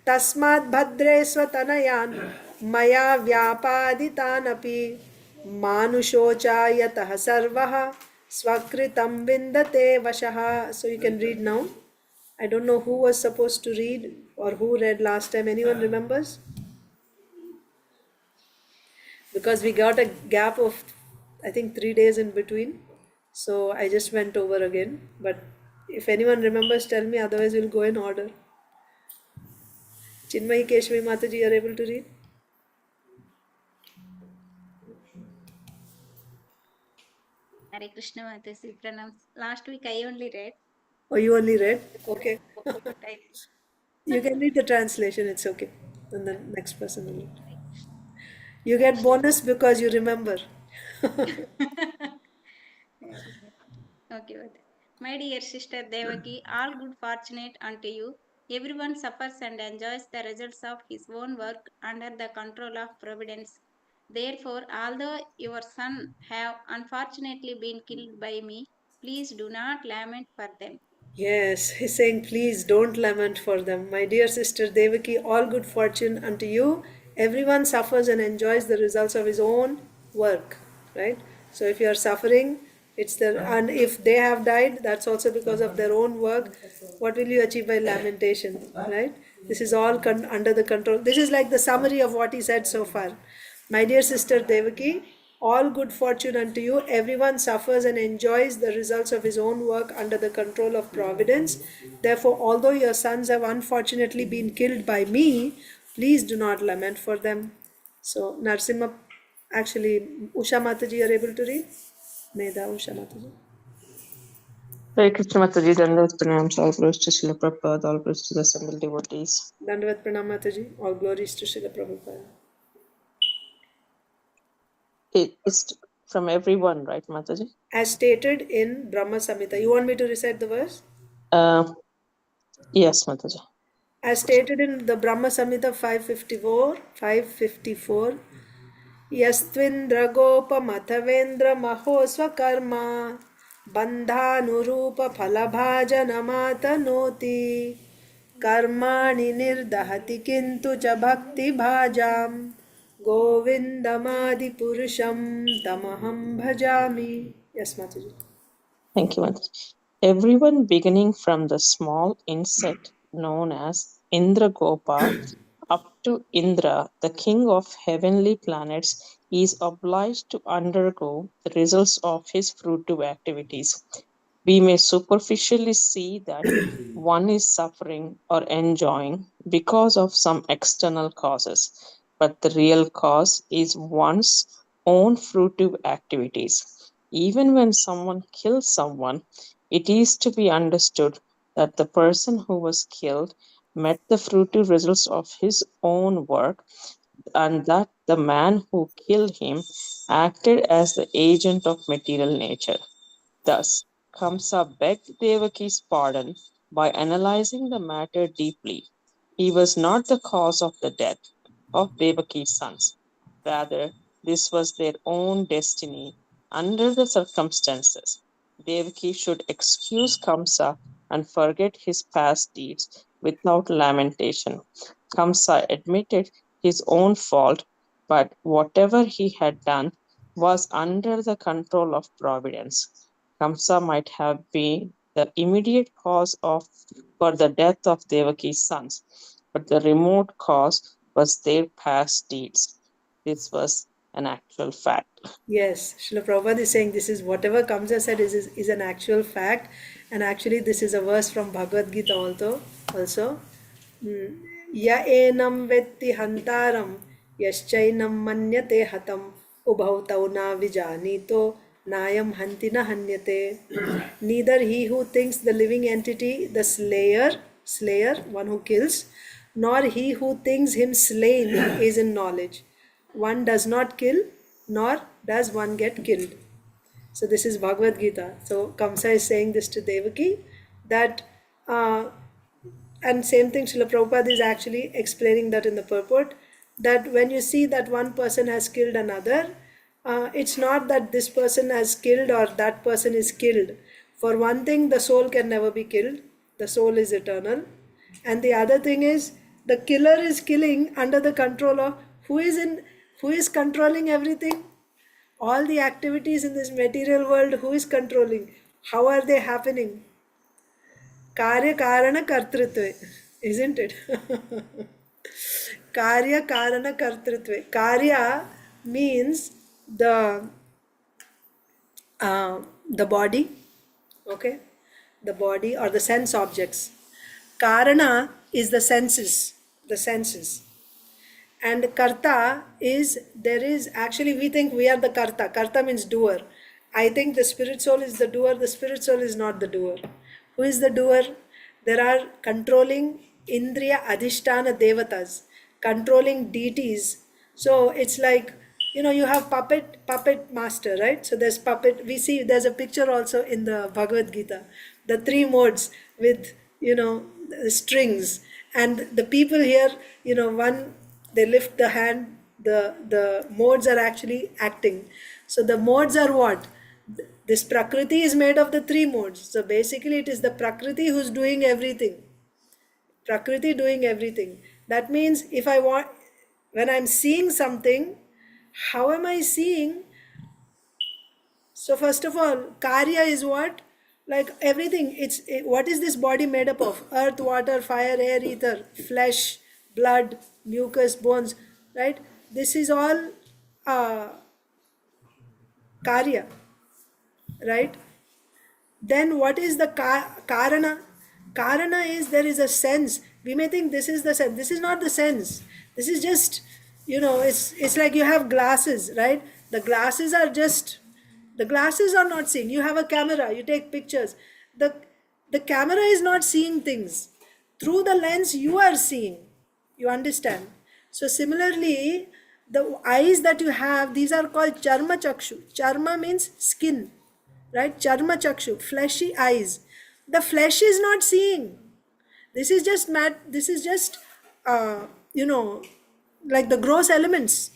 Tasmat bhadre swatanayan maya vyapaditan api manushocha yatah sarvaha swakritam vindate vashaha. So you can read now. I don't know who was supposed to read or who read last time. Anyone remembers? Because we got a gap of, I think, 3 days in between. So I just went over again. But if anyone remembers, tell me, otherwise, we'll go in order. Chinmayi Keshvi Mataji, are able to read? Hare Krishna Mataji pranams. Last week I only read. Or you only read? Okay. But I You can read the translation, it's okay. And the next person will read. You get bonus because you remember. okay. But my dear sister Devaki, all good fortunate unto you. Everyone suffers and enjoys the results of his own work under the control of providence. Therefore, although your son have unfortunately been killed by me, please do not lament for them. Yes, he's saying, please don't lament for them. My dear sister Devaki, all good fortune unto you. Everyone suffers and enjoys the results of his own work, right? So if you are suffering, it's the, and if they have died, that's also because of their own work. What will you achieve by lamentation, right? This is all under the control. This is like the summary of what he said so far. My dear sister Devaki, all good fortune unto you. Everyone suffers and enjoys the results of his own work under the control of providence. Therefore, although your sons have unfortunately been killed by me, please do not lament for them. So, Narsimha, actually, Usha Mataji, are able to read? Meda Usha Mataji. Hare Krishna Mataji, Dandavat Pranams, all glories to Srila Prabhupada, all glories to the assembled devotees. Dandavat Pranam Mataji, all glories to Srila Prabhupada. It's from everyone, right, Mataji? As stated in Brahma Samhita. You want me to recite the verse? Yes, Mataji. As stated in the Brahma Samhita 554, यस्त्विन्द्रगोपमथवेन्द्रमहो स्वकर्मा बन्धानुरूपफलभाजनमातनोति कर्माणि निर्दहति किन्तु च भक्तिभाजां गोविन्दमादिपुरुषं तमहं भजामि. Yes, Mataji. Thank you, Mataji. Everyone beginning from the small insect known as Indragopa up to Indra, the king of heavenly planets, is obliged to undergo the results of his fruitive activities. We may superficially see that one is suffering or enjoying because of some external causes, but the real cause is one's own fruitive activities. Even when someone kills someone, it is to be understood that the person who was killed met the fruitive results of his own work, and that the man who killed him acted as the agent of material nature. Thus, Kamsa begged Devaki's pardon by analyzing the matter deeply. He was not the cause of the death of Devaki's sons. Rather, this was their own destiny under the circumstances. Devaki should excuse Kamsa and forget his past deeds without lamentation. Kamsa admitted his own fault, but whatever he had done was under the control of Providence. Kamsa might have been the immediate cause for the death of Devaki's sons, but the remote cause was their past deeds. This was an actual fact. Yes, Srila Prabhupada is saying this is whatever Kamsa said is an actual fact, and actually this is a verse from Bhagavad Gita also. Ya enam vetti hantaram yaschainam manyate hatam ubhau tau na vijanito nayam hantina hanyate. Neither he who thinks the living entity, the slayer, one who kills, nor he who thinks him slain is in knowledge. One does not kill, nor does one get killed. So this is Bhagavad Gita. So Kamsa is saying this to Devaki, that and same thing Srila Prabhupada is actually explaining that in the purport, that when you see that one person has killed another, it's not that this person has killed or that person is killed. For one thing, the soul can never be killed. The soul is eternal. And the other thing is, the killer is killing under the control of who is controlling everything? All the activities in this material world, who is controlling? How are they happening? Karya Karana Kartritve, isn't it? Karya Karana Kartritve. Karya means the body, okay? The body or the sense objects. Karana is the senses. And karta is, there is, actually we think we are the karta. Karta means doer. I think the spirit soul is the doer. The spirit soul is not the doer. Who is the doer? There are controlling indriya adhishtana devatas, controlling deities. So it's like, you have puppet master, right? So there's puppet. We see there's a picture also in the Bhagavad Gita, the three modes with the strings, and the people here, one, they lift the hand, the modes are actually acting. So the modes are what? This Prakriti is made of the three modes. So basically it is the Prakriti who's doing everything. Prakriti doing everything. That means if I want, when I'm seeing something, how am I seeing? So first of all, Karya is what? Like everything. What is this body made up of? Earth, water, fire, air, ether, flesh, blood, mucus, bones. Right? This is all uh, Karya. Right? Then what is the karana? Karana is, there is a sense. We may think this is the sense. This is not the sense. This is just, it's like you have glasses, right? The glasses are not seeing. You have a camera, you take pictures. The camera is not seeing things. Through the lens you are seeing. You understand? So similarly, the eyes that you have, these are called charma chakshu. Charma means skin, right? Charma chakshu, fleshy eyes. The flesh is not seeing. This is just this is just uh, you know like the gross elements.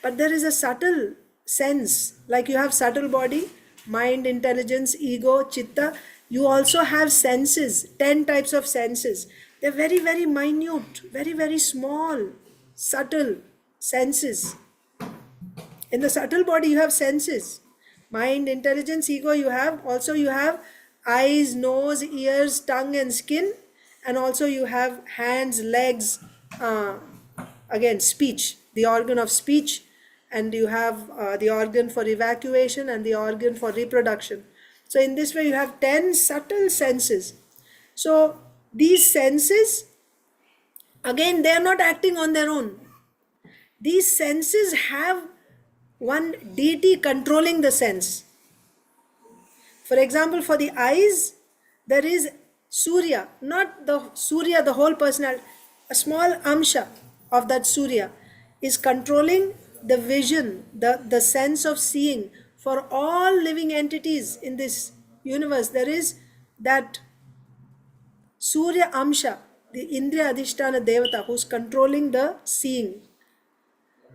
But there is a subtle sense, like you have subtle body, mind, intelligence, ego, chitta. You also have senses, 10 types of senses. They're very, very minute, very, very small, subtle senses. In the subtle body, you have senses, mind, intelligence, ego. You have eyes, nose, ears, tongue, and skin, and also you have hands, legs, uh, again speech, the organ of speech, and you have the organ for evacuation and the organ for reproduction. So in this way, you have 10 subtle senses. So these senses, again, they are not acting on their own. These senses have one deity controlling the sense. For example, for the eyes, there is Surya, not the Surya, the whole personality. A small amsha of that Surya is controlling the vision, the sense of seeing for all living entities in this universe. There is that Surya amsha, the Indriya Adhishtana Devata, who's controlling the seeing.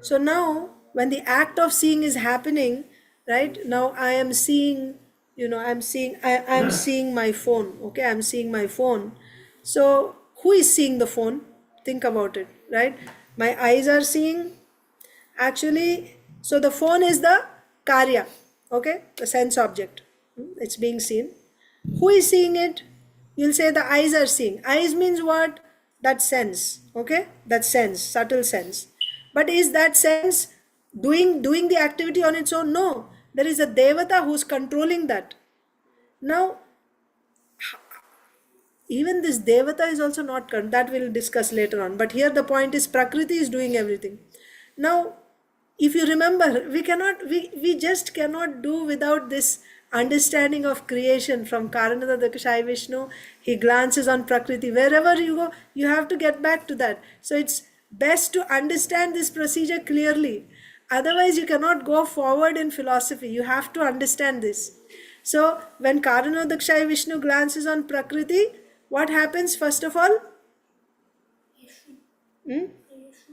So now, when the act of seeing is happening, right now I am seeing, I'm seeing my phone. Okay, I'm seeing my phone. So who is seeing the phone? Think about it, right? My eyes are seeing. Actually, so the phone is the karya, okay, the sense object. It's being seen. Who is seeing it? You'll say the eyes are seeing. Eyes means what? That sense, okay? That sense, subtle sense. But is that sense doing the activity on its own? No. There is a devata who's controlling that. Now, even this devata is also not that we'll discuss later on. But here the point is Prakriti is doing everything. Now, if you remember, we just cannot do without this understanding of creation from Karanada Dakshai Vishnu. He glances on Prakriti. Wherever you go, you have to get back to that. So it's best to understand this procedure clearly. Otherwise, you cannot go forward in philosophy. You have to understand this. So when Karanada Dakshai Vishnu glances on Prakriti, what happens first of all?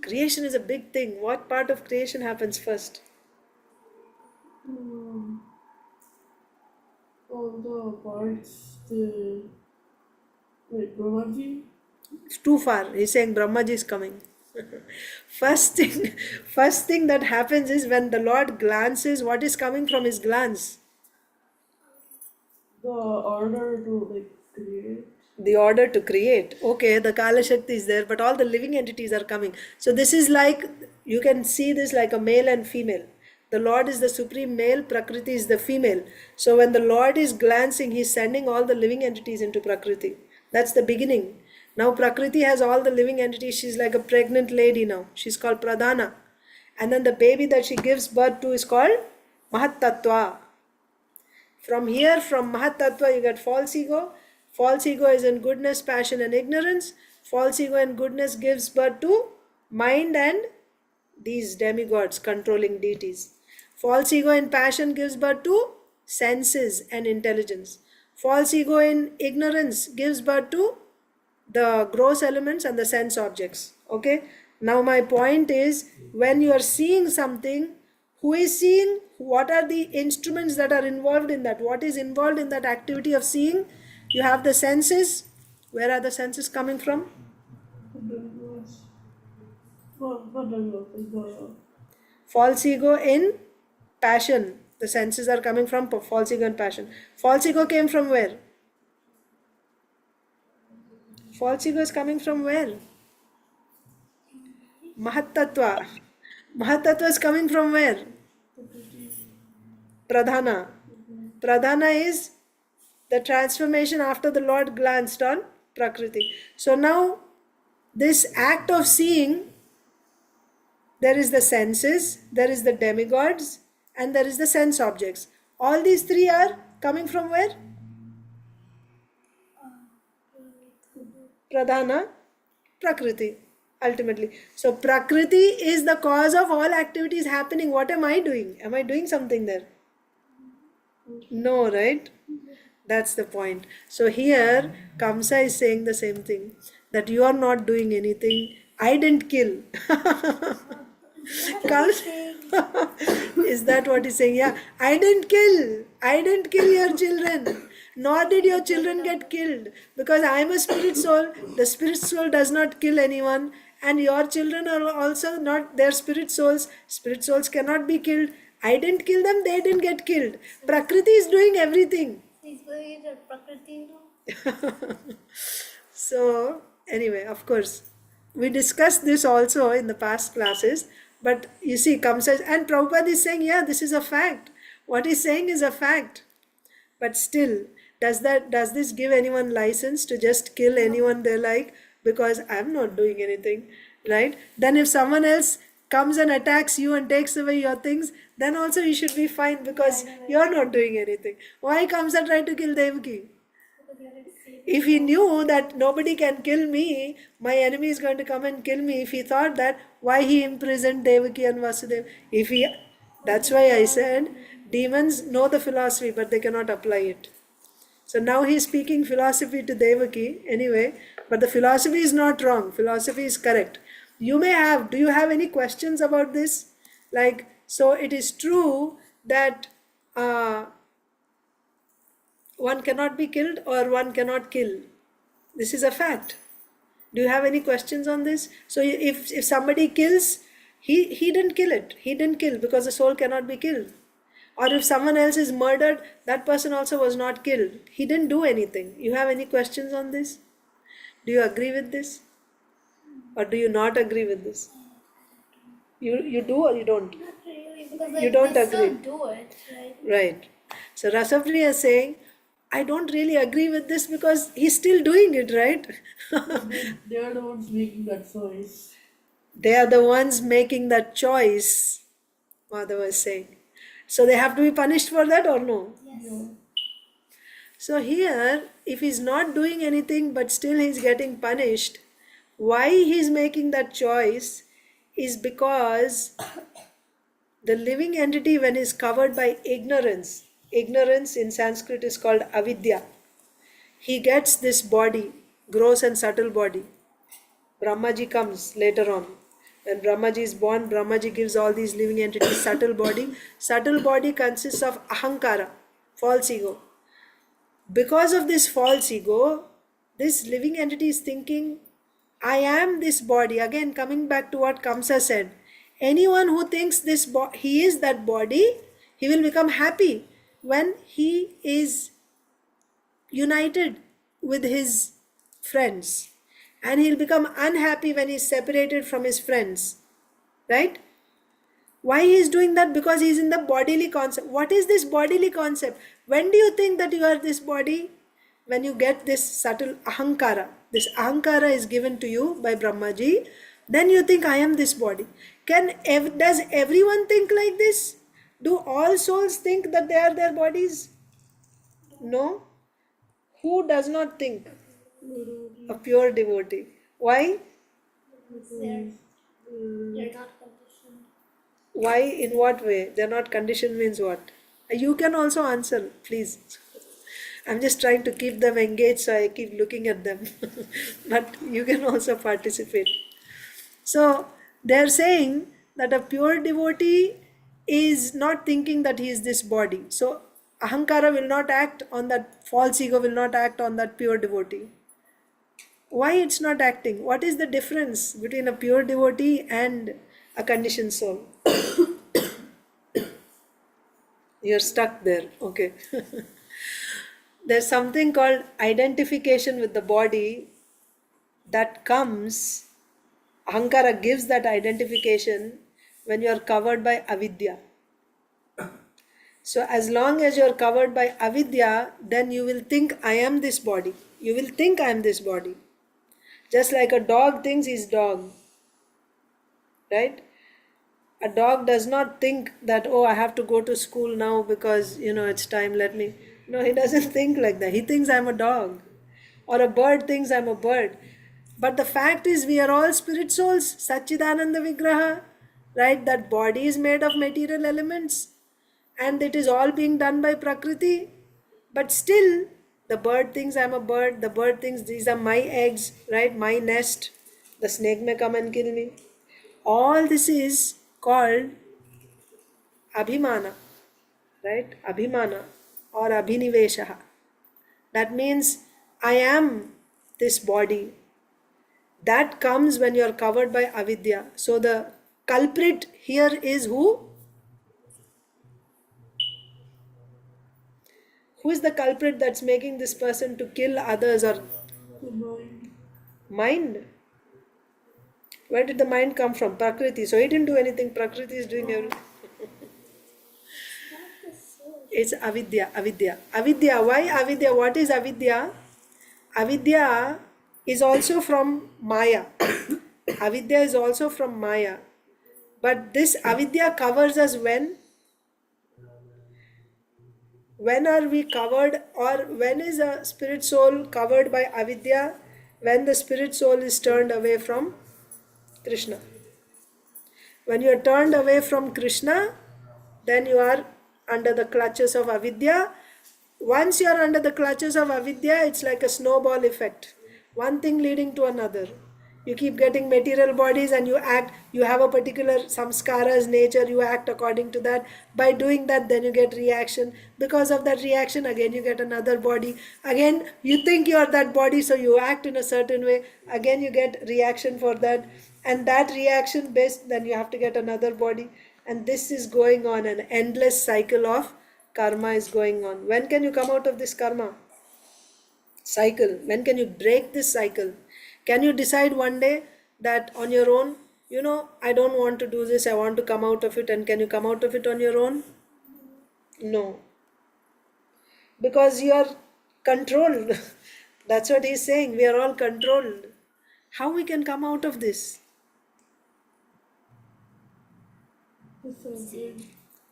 Creation is a big thing. What part of creation happens first? All the parts, Brahmaji. It's too far. He's saying Brahmaji is coming. first thing that happens is when the Lord glances, what is coming from his glance? The order to create. The order to create. Okay, the Kala Shakti is there, but all the living entities are coming. So this is like, you can see this like a male and female. The Lord is the supreme male, Prakriti is the female. So when the Lord is glancing, he's sending all the living entities into Prakriti. That's the beginning. Now Prakriti has all the living entities. She's like a pregnant lady now. She's called Pradhana. And then the baby that she gives birth to is called Mahat Tattva. From here, from Mahat Tattva, you get false ego. False ego is in goodness, passion, and ignorance. False ego and goodness gives birth to mind and these demigods, controlling deities. False ego in passion gives birth to senses and intelligence. False ego in ignorance gives birth to the gross elements and the sense objects. Okay, now my point is, when you are seeing something, who is seeing? What are the instruments that are involved in that? What is involved in that activity of seeing? You have the senses. Where are the senses coming from? False ego in passion. The senses are coming from false ego and passion. False ego came from where? False ego is coming from where? Mahatattva. Mahatattva is coming from where? Pradhana. Pradhana is the transformation after the Lord glanced on Prakriti. So now, this act of seeing, there is the senses, there is the demigods, and there is the sense objects. All these three are coming from where? Pradhana, Prakriti, ultimately. So Prakriti is the cause of all activities happening. What am I doing? Am I doing something there? No, right? That's the point. So here, Kamsa is saying the same thing, that you are not doing anything. I didn't kill. Is that what he's saying? Yeah, I didn't kill. I didn't kill your children. Nor did your children get killed. Because I am a spirit soul. The spirit soul does not kill anyone. And your children are also not their spirit souls. Spirit souls cannot be killed. I didn't kill them. They didn't get killed. Prakriti is doing everything. He's going to Prakriti now. So, anyway, of course, we discussed this also in the past classes. But you see, Kamsa and Prabhupada is saying, yeah, this is a fact. What he's saying is a fact. But still, does this give anyone license to just kill anyone they like? Because I'm not doing anything, right? Then if someone else comes and attacks you and takes away your things, then also you should be fine because you're not doing anything. Why Kamsa tried to kill Devaki? If he knew that nobody can kill me, my enemy is going to come and kill me. If he thought that, why he imprisoned Devaki and Vasudeva? That's why I said demons know the philosophy, but they cannot apply it. So now he is speaking philosophy to Devaki anyway, but the philosophy is not wrong. Philosophy is correct. Do you have any questions about this? Like, so it is true that one cannot be killed or one cannot kill. This is a fact. Do you have any questions on this? So if somebody kills, he didn't kill it. He didn't kill because the soul cannot be killed. Or if someone else is murdered, that person also was not killed. He didn't do anything. You have any questions on this? Do you agree with this? Or do you not agree with this? You do or you don't? Not really, because You don't they agree. still do it, right? Right. So Rasapriya is saying, I don't really agree with this because he's still doing it, right? They are the ones making that choice. They are the ones making that choice, Madhava is saying. So they have to be punished for that or no? Yes. So here, if he's not doing anything but still he's getting punished, why he's making that choice is because the living entity, when is covered by ignorance in Sanskrit is called avidya. He gets this body, gross and subtle body. Brahmaji comes later on. When Brahmaji is born, Brahmaji gives all these living entities subtle body. Subtle body consists of ahankara, false ego. Because of this false ego, this living entity is thinking, I am this body. Again, coming back to what Kamsa said, anyone who thinks he is that body, he will become happy when he is united with his friends. And he'll become unhappy when he's separated from his friends. Right? Why he is doing that? Because he is in the bodily concept. What is this bodily concept? When do you think that you are this body? When you get this subtle ahankara. This ahankara is given to you by Brahmaji. Then you think, I am this body. Does everyone think like this? Do all souls think that they are their bodies? No. Who does not think? A pure devotee. Why? They're not conditioned. Why? In what way? They're not conditioned means what? You can also answer, please. I'm just trying to keep them engaged, so I keep looking at them. But you can also participate. So they're saying that a pure devotee is not thinking that he is this body. So ahankara will not act on that, false ego will not act on that pure devotee. Why it's not acting? What is the difference between a pure devotee and a conditioned soul? You're stuck there. Okay. There's something called identification with the body that comes, ahankara gives that identification when you are covered by avidya. So as long as you are covered by avidya, then you will think I am this body. You will think I am this body. Just like a dog thinks he's dog. Right? A dog does not think that, oh, I have to go to school now because, it's time, let me. No, he doesn't think like that. He thinks I'm a dog. Or a bird thinks I'm a bird. But the fact is, we are all spirit souls, Satchidananda Vigraha, right? That body is made of material elements and it is all being done by Prakriti. But still, the bird thinks I'm a bird, the bird thinks these are my eggs, right? My nest. The snake may come and kill me. All this is called Abhimana, right? Abhimana or Abhiniveshaha. That means I am this body. That comes when you are covered by avidya. So the culprit here is who? Who is the culprit that's making this person to kill others or The mind. mind? Where did the mind come from? Prakriti. So he didn't do anything. Prakriti is doing everything. It's avidya, avidya. Avidya. Why avidya? What is avidya? Avidya is also from Maya. Avidya is also from Maya. But this avidya covers us when? When are we covered, or when is a spirit soul covered by avidya? When the spirit soul is turned away from Krishna. When you are turned away from Krishna, then you are under the clutches of avidya. Once you are under the clutches of avidya, it's like a snowball effect. One thing leading to another. You keep getting material bodies and you act, you have a particular samskaras nature, you act according to that. By doing that, then you get reaction. Because of that reaction, again you get another body. Again, you think you are that body, so you act in a certain way. Again, you get reaction for that. And that reaction based, then you have to get another body. And this is going on, an endless cycle of karma is going on. When can you come out of this karma cycle? When can you break this cycle? Can you decide one day that on your own, I don't want to do this, I want to come out of it, and can you come out of it on your own? No. Because you are controlled. That's what he's saying. We are all controlled. How we can come out of this?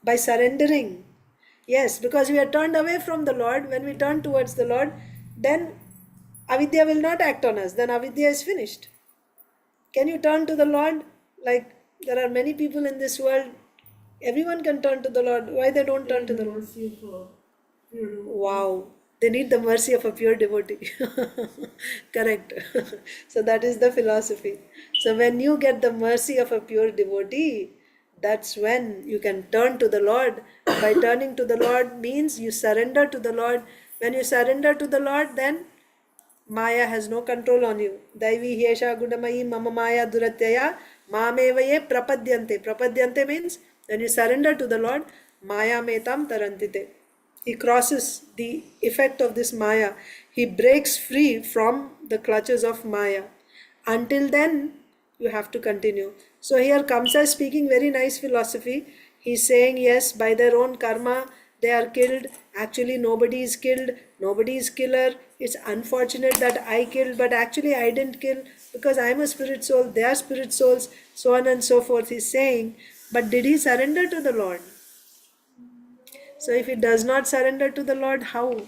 By surrendering. Yes, because we are turned away from the Lord. When we turn towards the Lord, then avidya will not act on us. Then avidya is finished. Can you turn to the Lord? Like, there are many people in this world. Everyone can turn to the Lord. Why they don't turn to the Lord? Wow. They need the mercy of a pure devotee. Correct. So that is the philosophy. So when you get the mercy of a pure devotee, that's when you can turn to the Lord. By turning to the Lord means you surrender to the Lord. When you surrender to the Lord, then Maya has no control on you. Daivi hyesha gudamayi mama maya duratyaya mamevaye prapadyante. Prapadyante means when you surrender to the Lord, Maya metam tarantite. He crosses the effect of this Maya. He breaks free from the clutches of Maya. Until then, you have to continue. So here Kamsa is speaking very nice philosophy. He's saying, yes, by their own karma, they are killed. Actually, nobody is killed. Nobody is killer. It's unfortunate that I killed, but actually I didn't kill because I'm a spirit soul. They are spirit souls, so on and so forth. He's saying, but did he surrender to the Lord? So if he does not surrender to the Lord, how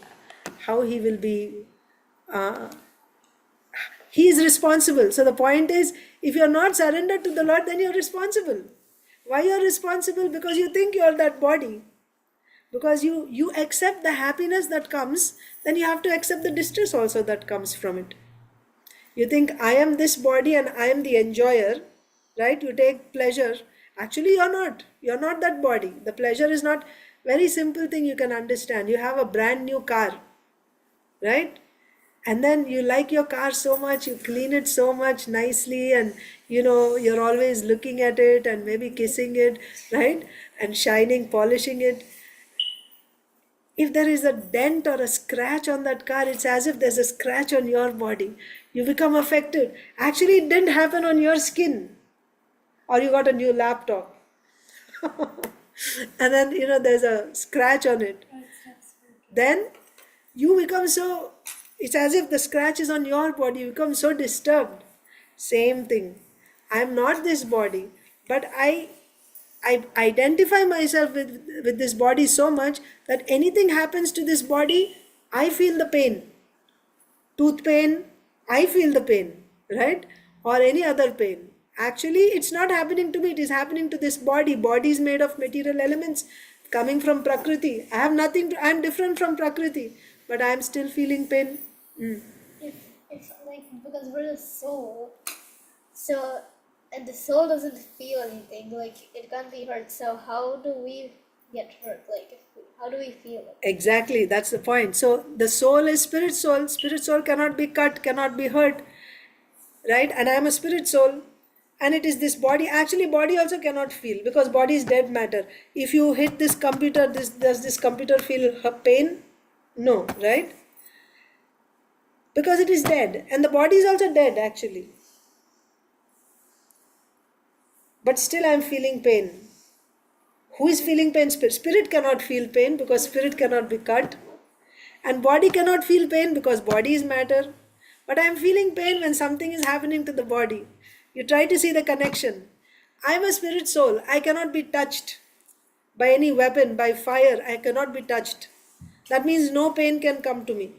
he will be? He is responsible. So the point is, if you are not surrendered to the Lord, then you are responsible. Why you are responsible? Because you think you are that body. Because you accept the happiness that comes, then you have to accept the distress also that comes from it. You think I am this body and I am the enjoyer, right? You take pleasure. Actually, you're not. You're not that body. The pleasure is not very simple thing you can understand. You have a brand new car, right? And then you like your car so much, you clean it so much nicely, and you're always looking at it and maybe kissing it, right? And shining, polishing it. If there is a dent or a scratch on that car, it's as if there's a scratch on your body. You become affected. Actually, it didn't happen on your skin. Or you got a new laptop. And then, there's a scratch on it. Then you become so, it's as if the scratch is on your body. You become so disturbed. Same thing. I'm not this body, but I identify myself with this body so much that anything happens to this body, I feel the pain. Tooth pain, I feel the pain, right? Or any other pain. Actually, it's not happening to me, it is happening to this body. Body is made of material elements coming from Prakriti. I have nothing to, I'm different from Prakriti, but I'm still feeling pain. If like, because we're the soul, so, and the soul doesn't feel anything, like it can't be hurt, so how do we get hurt? Like, how do we feel it? Exactly, that's the point. So the soul is spirit soul. Spirit soul cannot be cut, cannot be hurt, right? And I am a spirit soul, and it is this body. Actually, body also cannot feel because body is dead matter. If you hit this computer, does this computer feel pain? No, right? Because it is dead, and the body is also dead actually. But still, I am feeling pain. Who is feeling pain? Spirit cannot feel pain because spirit cannot be cut. And body cannot feel pain because body is matter. But I am feeling pain when something is happening to the body. You try to see the connection. I am a spirit soul. I cannot be touched by any weapon, by fire. I cannot be touched. That means no pain can come to me.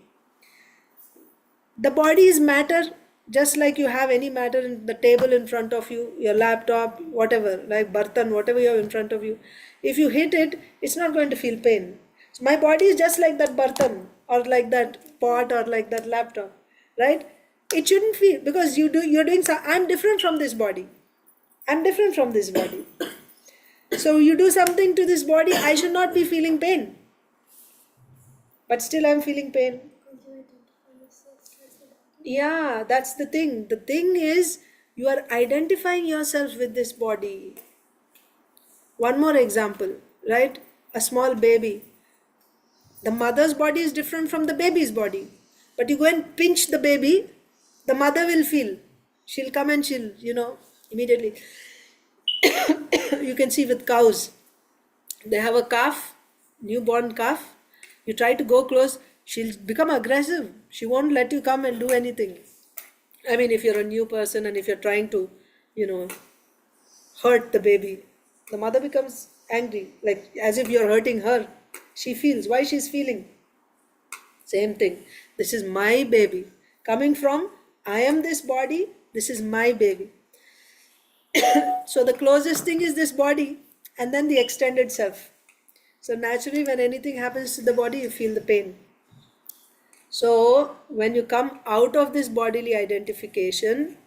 The body is matter, just like you have any matter in the table in front of you, your laptop, whatever, like bartan, whatever you have in front of you. If you hit it, it's not going to feel pain. So my body is just like that bartan, or like that pot, or like that laptop, right? It shouldn't feel, because you're doing so. I'm different from this body. I'm different from this body. So you do something to this body, I should not be feeling pain. But still I'm feeling pain. Yeah, that's the thing. The thing is, you are identifying yourself with this body. One more example, right? A small baby. The mother's body is different from the baby's body. But you go and pinch the baby, the mother will feel. She'll come and she'll, immediately. You can see with cows. They have a calf, newborn calf. You try to go close, she'll become aggressive. She won't let you come and do anything. I mean, if you're a new person and if you're trying to, hurt the baby, the mother becomes angry, like as if you're hurting her. She feels why she's feeling. Same thing. This is my baby. Coming from, I am this body, this is my baby. So the closest thing is this body and then the extended self. So naturally, when anything happens to the body, you feel the pain. So when you come out of this bodily identification,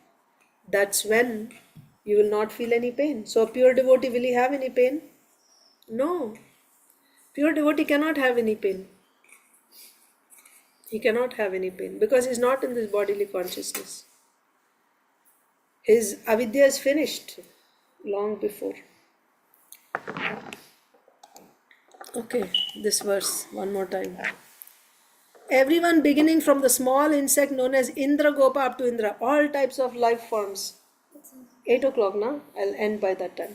that's when you will not feel any pain. So a pure devotee, will he have any pain? No. Pure devotee cannot have any pain. He cannot have any pain because he's not in this bodily consciousness. His avidya is finished long before. Okay, this verse one more time. Everyone beginning from the small insect known as Indra Gopa up to Indra, all types of life forms. 8 o'clock now, I'll end by that time.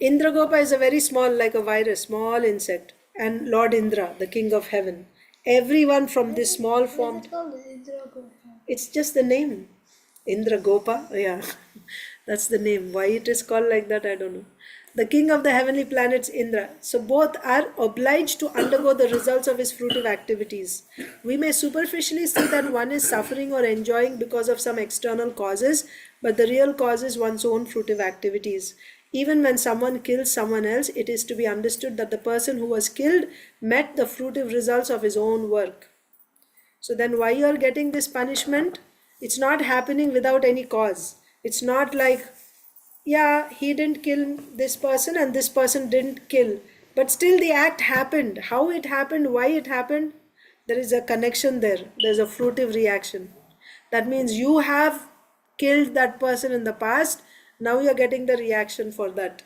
Indra Gopa is a very small, like a virus, small insect. And Lord Indra, the king of heaven. Everyone from this small form. It's just the name. Indra Gopa, yeah. That's the name. Why it is called like that, I don't know. The king of the heavenly planets, Indra. So both are obliged to undergo the results of his fruitive activities. We may superficially see that one is suffering or enjoying because of some external causes, but the real cause is one's own fruitive activities. Even when someone kills someone else, it is to be understood that the person who was killed met the fruitive results of his own work. So then why you are getting this punishment? It's not happening without any cause. It's not like, yeah, he didn't kill this person and this person didn't kill. But still the act happened. How it happened, why it happened, there is a connection there. There's a fruitive reaction. That means you have killed that person in the past. Now you're getting the reaction for that.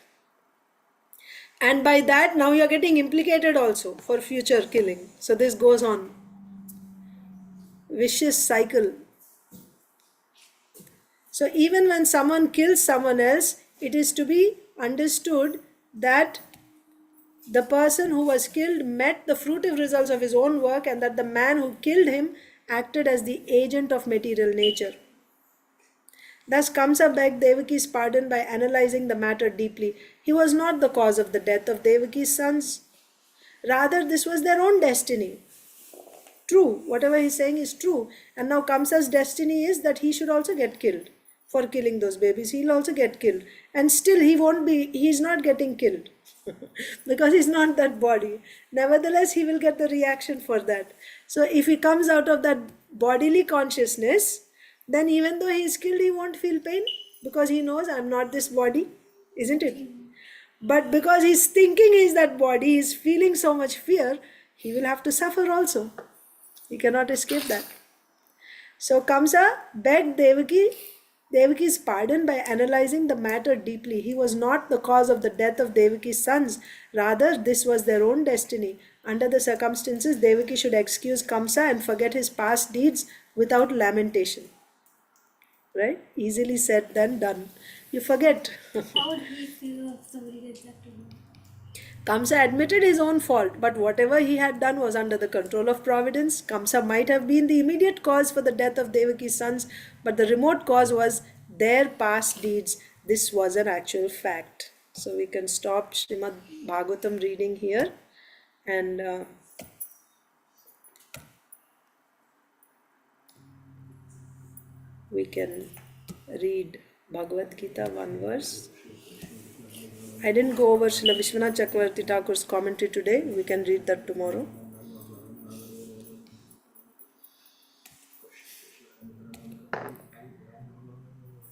And by that, now you're getting implicated also for future killing. So this goes on. Vicious cycle. So even when someone kills someone else, it is to be understood that the person who was killed met the fruitive results of his own work, and that the man who killed him acted as the agent of material nature. Thus Kamsa begged Devaki's pardon by analyzing the matter deeply. He was not the cause of the death of Devaki's sons. Rather, this was their own destiny. True, whatever he's saying is true. And now Kamsa's destiny is that he should also get killed for killing those babies. He'll also get killed. And still he's not getting killed because he's not that body. Nevertheless, he will get the reaction for that. So if he comes out of that bodily consciousness, then even though he is killed, he won't feel pain because he knows I'm not this body, isn't it? But because he's thinking he's that body, he's feeling so much fear, he will have to suffer also. He cannot escape that. So Kamsa begged Devaki's pardon by analyzing the matter deeply. He was not the cause of the death of Devaki's sons. Rather, this was their own destiny. Under the circumstances, Devaki should excuse Kamsa and forget his past deeds without lamentation. Right? Easily said than done. You forget. How would he feel if somebody did that to him? Kamsa admitted his own fault, but whatever he had done was under the control of providence. Kamsa might have been the immediate cause for the death of Devaki's sons, but the remote cause was their past deeds. This was an actual fact. So we can stop Srimad Bhagavatam reading here and we can read Bhagavad Gita, one verse. I didn't go over Srila Vishwanath Chakravarti Thakur's commentary today. We can read that tomorrow.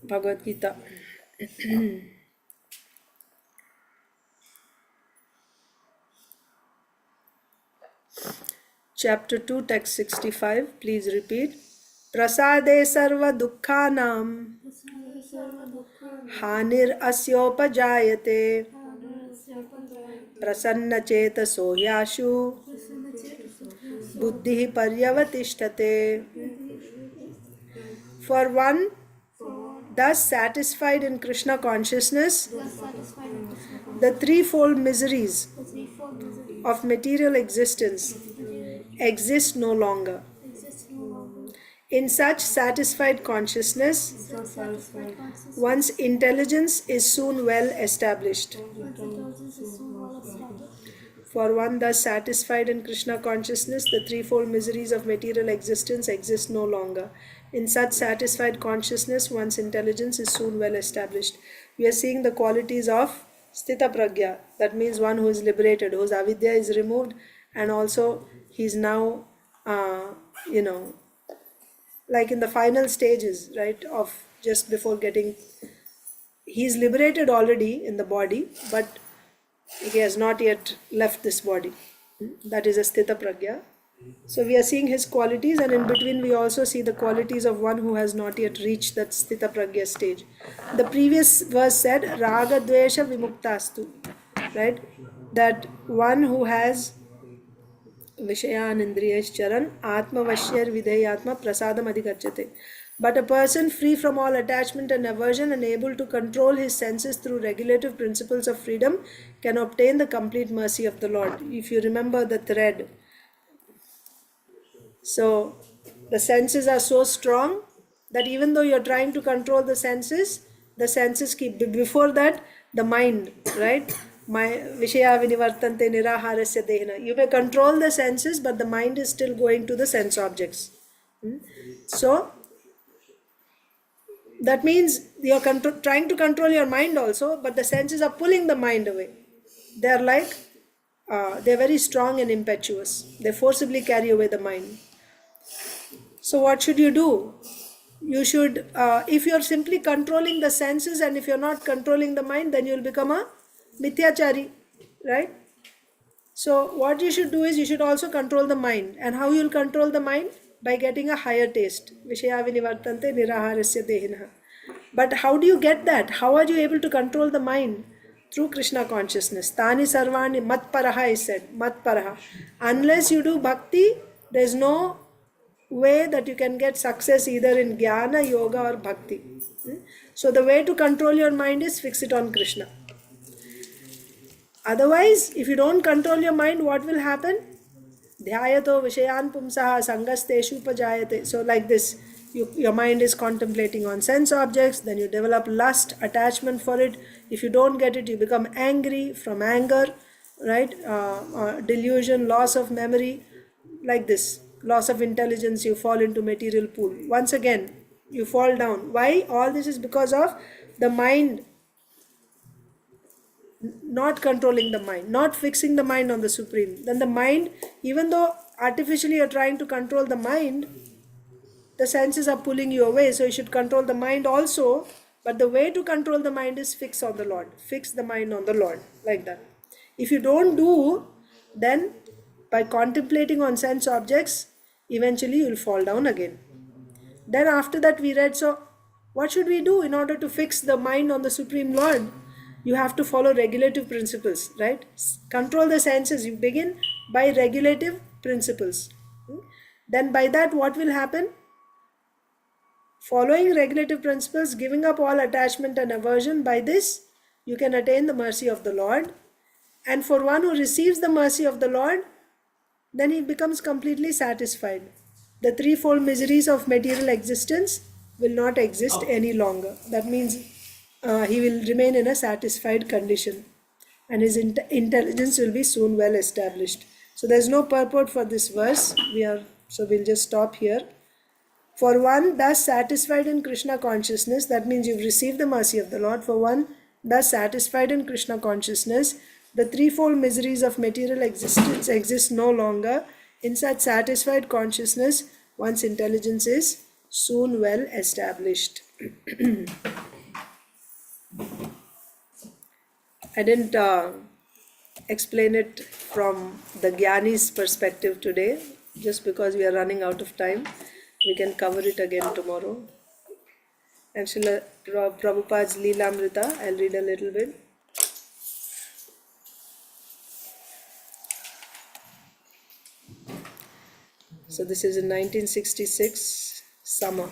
Bhagavad Gita. Chapter 2, text 65. Please repeat. Prasade sarva dukkhanam hanir asyopajayate prasanna chetaso yashu buddhi paryavatishtate. For one thus satisfied in Krishna consciousness, the threefold miseries of material existence exist no longer. In such satisfied consciousness, one's intelligence is soon well established. For one thus satisfied in Krishna consciousness, the threefold miseries of material existence exist no longer. In such satisfied consciousness, one's intelligence is soon well established. We are seeing the qualities of Sthita Pragya. That means one who is liberated, whose avidya is removed, and also he's now, like in the final stages, right, of just before getting, he's liberated already in the body, but he has not yet left this body. That is a Sthita Pragya. So we are seeing his qualities, and in between we also see the qualities of one who has not yet reached that Sthita Pragya stage. The previous verse said, Raga Dvesha Vimuktastu, right? That one who has Vishayan Indriyesh Charan Atma Vashyar Videyatma Prasadam Adhikachate. But a person free from all attachment and aversion and able to control his senses through regulative principles of freedom can obtain the complete mercy of the Lord. If you remember the thread. So the senses are so strong that even though you're trying to control the senses keep, before that, the mind, right? My Vishaya Vinivartante Niraharasya Dehna. You may control the senses, but the mind is still going to the sense objects. So That means you're trying to control your mind also, but the senses are pulling the mind away. They're like, they're very strong and impetuous. They forcibly carry away the mind. So, what should you do? You should, if you're simply controlling the senses and if you're not controlling the mind, then you'll become a mithyachari, right? So, what you should do is you should also control the mind. And how you'll control the mind? By getting a higher taste. Vishaya vinivartante niraharasya dehinah. But how do you get that? How are you able to control the mind? Through Krishna consciousness. Tani sarvani matparaha is said. Matparaha. Unless you do bhakti, there's no way that you can get success either in jnana, yoga or bhakti. So the way to control your mind is fix it on Krishna. Otherwise, if you don't control your mind, what will happen? Dhyayato vishayan pumsaha sangasteshu pajayate. So like this, your mind is contemplating on sense objects, then you develop lust, attachment for it. If you don't get it, you become angry. From anger, right? Delusion, loss of memory, like this. Loss of intelligence, you fall into material pool. Once again, you fall down. Why? All this is because of the mind not controlling the mind, not fixing the mind on the Supreme. Then the mind, even though artificially you're trying to control the mind, the senses are pulling you away. So you should control the mind also. But the way to control the mind is fix on the Lord. Fix the mind on the Lord. Like that. If you don't do, then by contemplating on sense objects, eventually you'll fall down again. Then after that we read, so what should we do in order to fix the mind on the Supreme Lord? You have to follow regulative principles, right? Control the senses. You begin by regulative principles. Then by that what will happen? Following regulative principles, giving up all attachment and aversion, by this you can attain the mercy of the Lord. And for one who receives the mercy of the Lord, then he becomes completely satisfied. The threefold miseries of material existence will not exist any longer. That means he will remain in a satisfied condition and his intelligence will be soon well established. So there's no purport for this verse. So we'll just stop here. For one thus satisfied in Krishna consciousness, that means you've received the mercy of the Lord. For one thus satisfied in Krishna consciousness, the threefold miseries of material existence exist no longer. In such satisfied consciousness, one's intelligence is soon well established. I didn't explain it from the Jnani's perspective today, just because we are running out of time. We can cover it again tomorrow. And Srila Prabhupada's Leelamrita, I'll read a little bit. So this is in 1966 summer.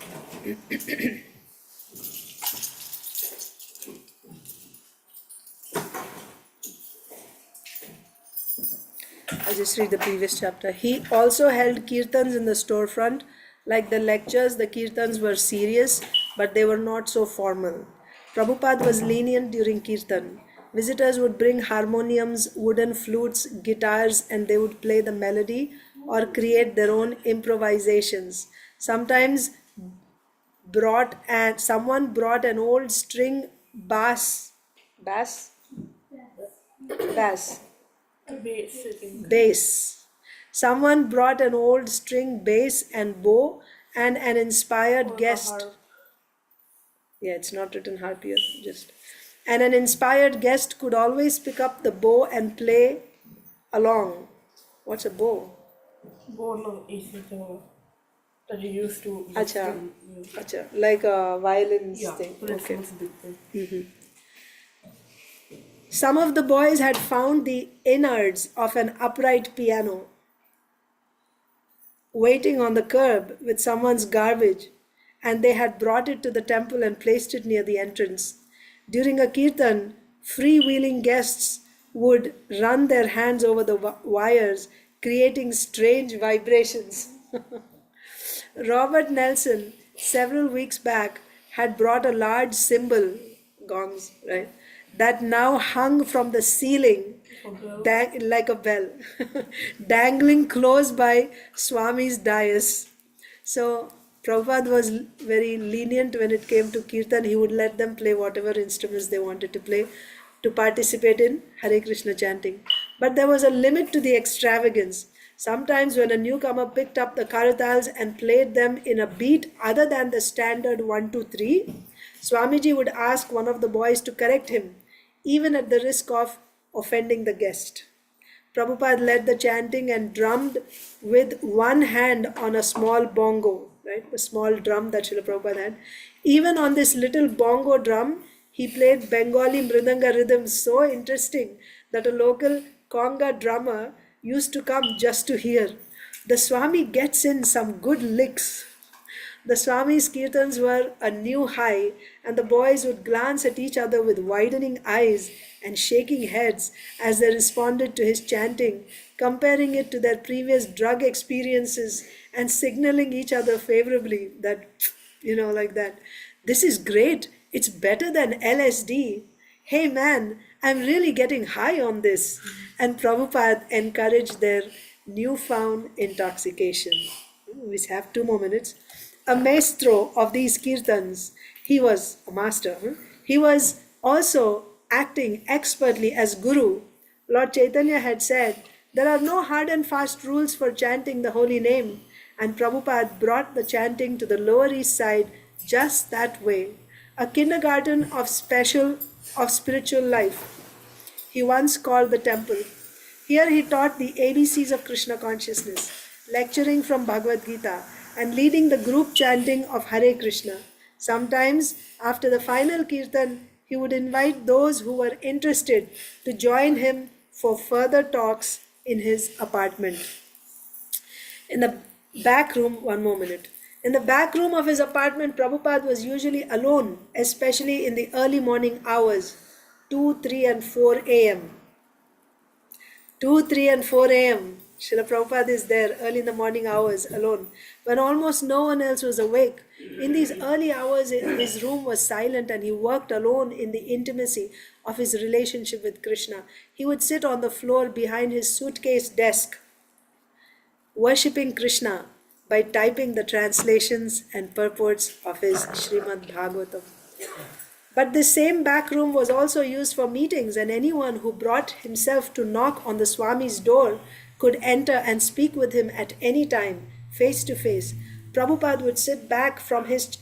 I'll just read the previous chapter. He also held kirtans in the storefront. Like the lectures, the kirtans were serious, but they were not so formal. Prabhupada was lenient during kirtan. Visitors would bring harmoniums, wooden flutes, guitars, and they would play the melody or create their own improvisations. Sometimes someone brought an old string bass. Bass? Bass. Someone brought an old string bass and bow, and an inspired guest. Yeah, it's not written harp here, just. And an inspired guest could always pick up the bow and play along. What's a bow? Bow is that you used to. Acha, like a violins thing. Okay. Mm-hmm. Some of the boys had found the innards of an upright piano waiting on the curb with someone's garbage, and they had brought it to the temple and placed it near the entrance. During a kirtan, freewheeling guests would run their hands over the wires, creating strange vibrations. Robert Nelson, several weeks back, had brought a large cymbal, gongs, right, that now hung from the ceiling like a bell, dangling close by Swami's dais. So Prabhupada was very lenient when it came to kirtan. He would let them play whatever instruments they wanted to play to participate in Hare Krishna chanting. But there was a limit to the extravagance. Sometimes when a newcomer picked up the karatals and played them in a beat other than the standard 1, 2, 3, Swamiji would ask one of the boys to correct him, even at the risk of offending the guest. Prabhupada led the chanting and drummed with one hand on a small bongo, right? A small drum that Srila Prabhupada had. Even on this little bongo drum, he played Bengali mridanga rhythms so interesting that a local conga drummer used to come just to hear. The Swami gets in some good licks. The Swami's kirtans were a new high, and the boys would glance at each other with widening eyes and shaking heads as they responded to his chanting, comparing it to their previous drug experiences and signaling each other favorably that, like that. This is great. It's better than LSD. Hey man, I'm really getting high on this. And Prabhupada encouraged their newfound intoxication. We have 2 more minutes. A maestro of these kirtans, he was a master. He was also acting expertly as guru. Lord Chaitanya had said, there are no hard and fast rules for chanting the holy name, and Prabhupada brought the chanting to the Lower East Side just that way. A kindergarten of spiritual life, he once called the temple. Here he taught the ABCs of Krishna consciousness, lecturing from Bhagavad Gita and leading the group chanting of Hare Krishna. Sometimes, after the final kirtan, he would invite those who were interested to join him for further talks in his apartment. In the back room, 1 more minute. In the back room of his apartment, Prabhupada was usually alone, especially in the early morning hours, 2, 3, and 4 a.m. 2, 3, and 4 a.m. Srila Prabhupada is there early in the morning hours alone, when almost no one else was awake. In these early hours, his room was silent and he worked alone in the intimacy of his relationship with Krishna. He would sit on the floor behind his suitcase desk, worshipping Krishna by typing the translations and purports of his Srimad Bhagavatam. But this same back room was also used for meetings, and anyone who brought himself to knock on the Swami's door could enter and speak with him at any time, face to face. Prabhupada would sit back from his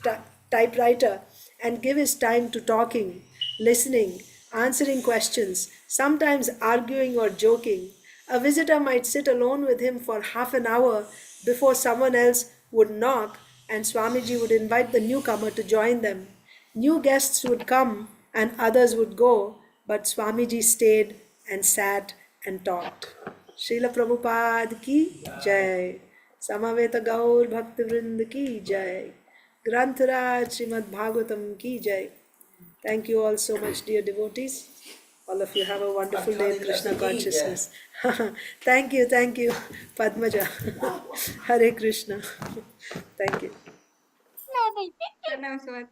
typewriter and give his time to talking, listening, answering questions, sometimes arguing or joking. A visitor might sit alone with him for half an hour before someone else would knock, and Swamiji would invite the newcomer to join them. New guests would come and others would go, but Swamiji stayed and sat and talked. Srila Prabhupada ki jai. Samaveta Gaur Bhakti Vrind ki jai. Grantaraj Srimad Bhagavatam ki jai. Thank you all so much, dear devotees. All of you have a wonderful day in Krishna consciousness. Thank you, Padmaja. Hare Krishna. Thank you. Pranam, Swati.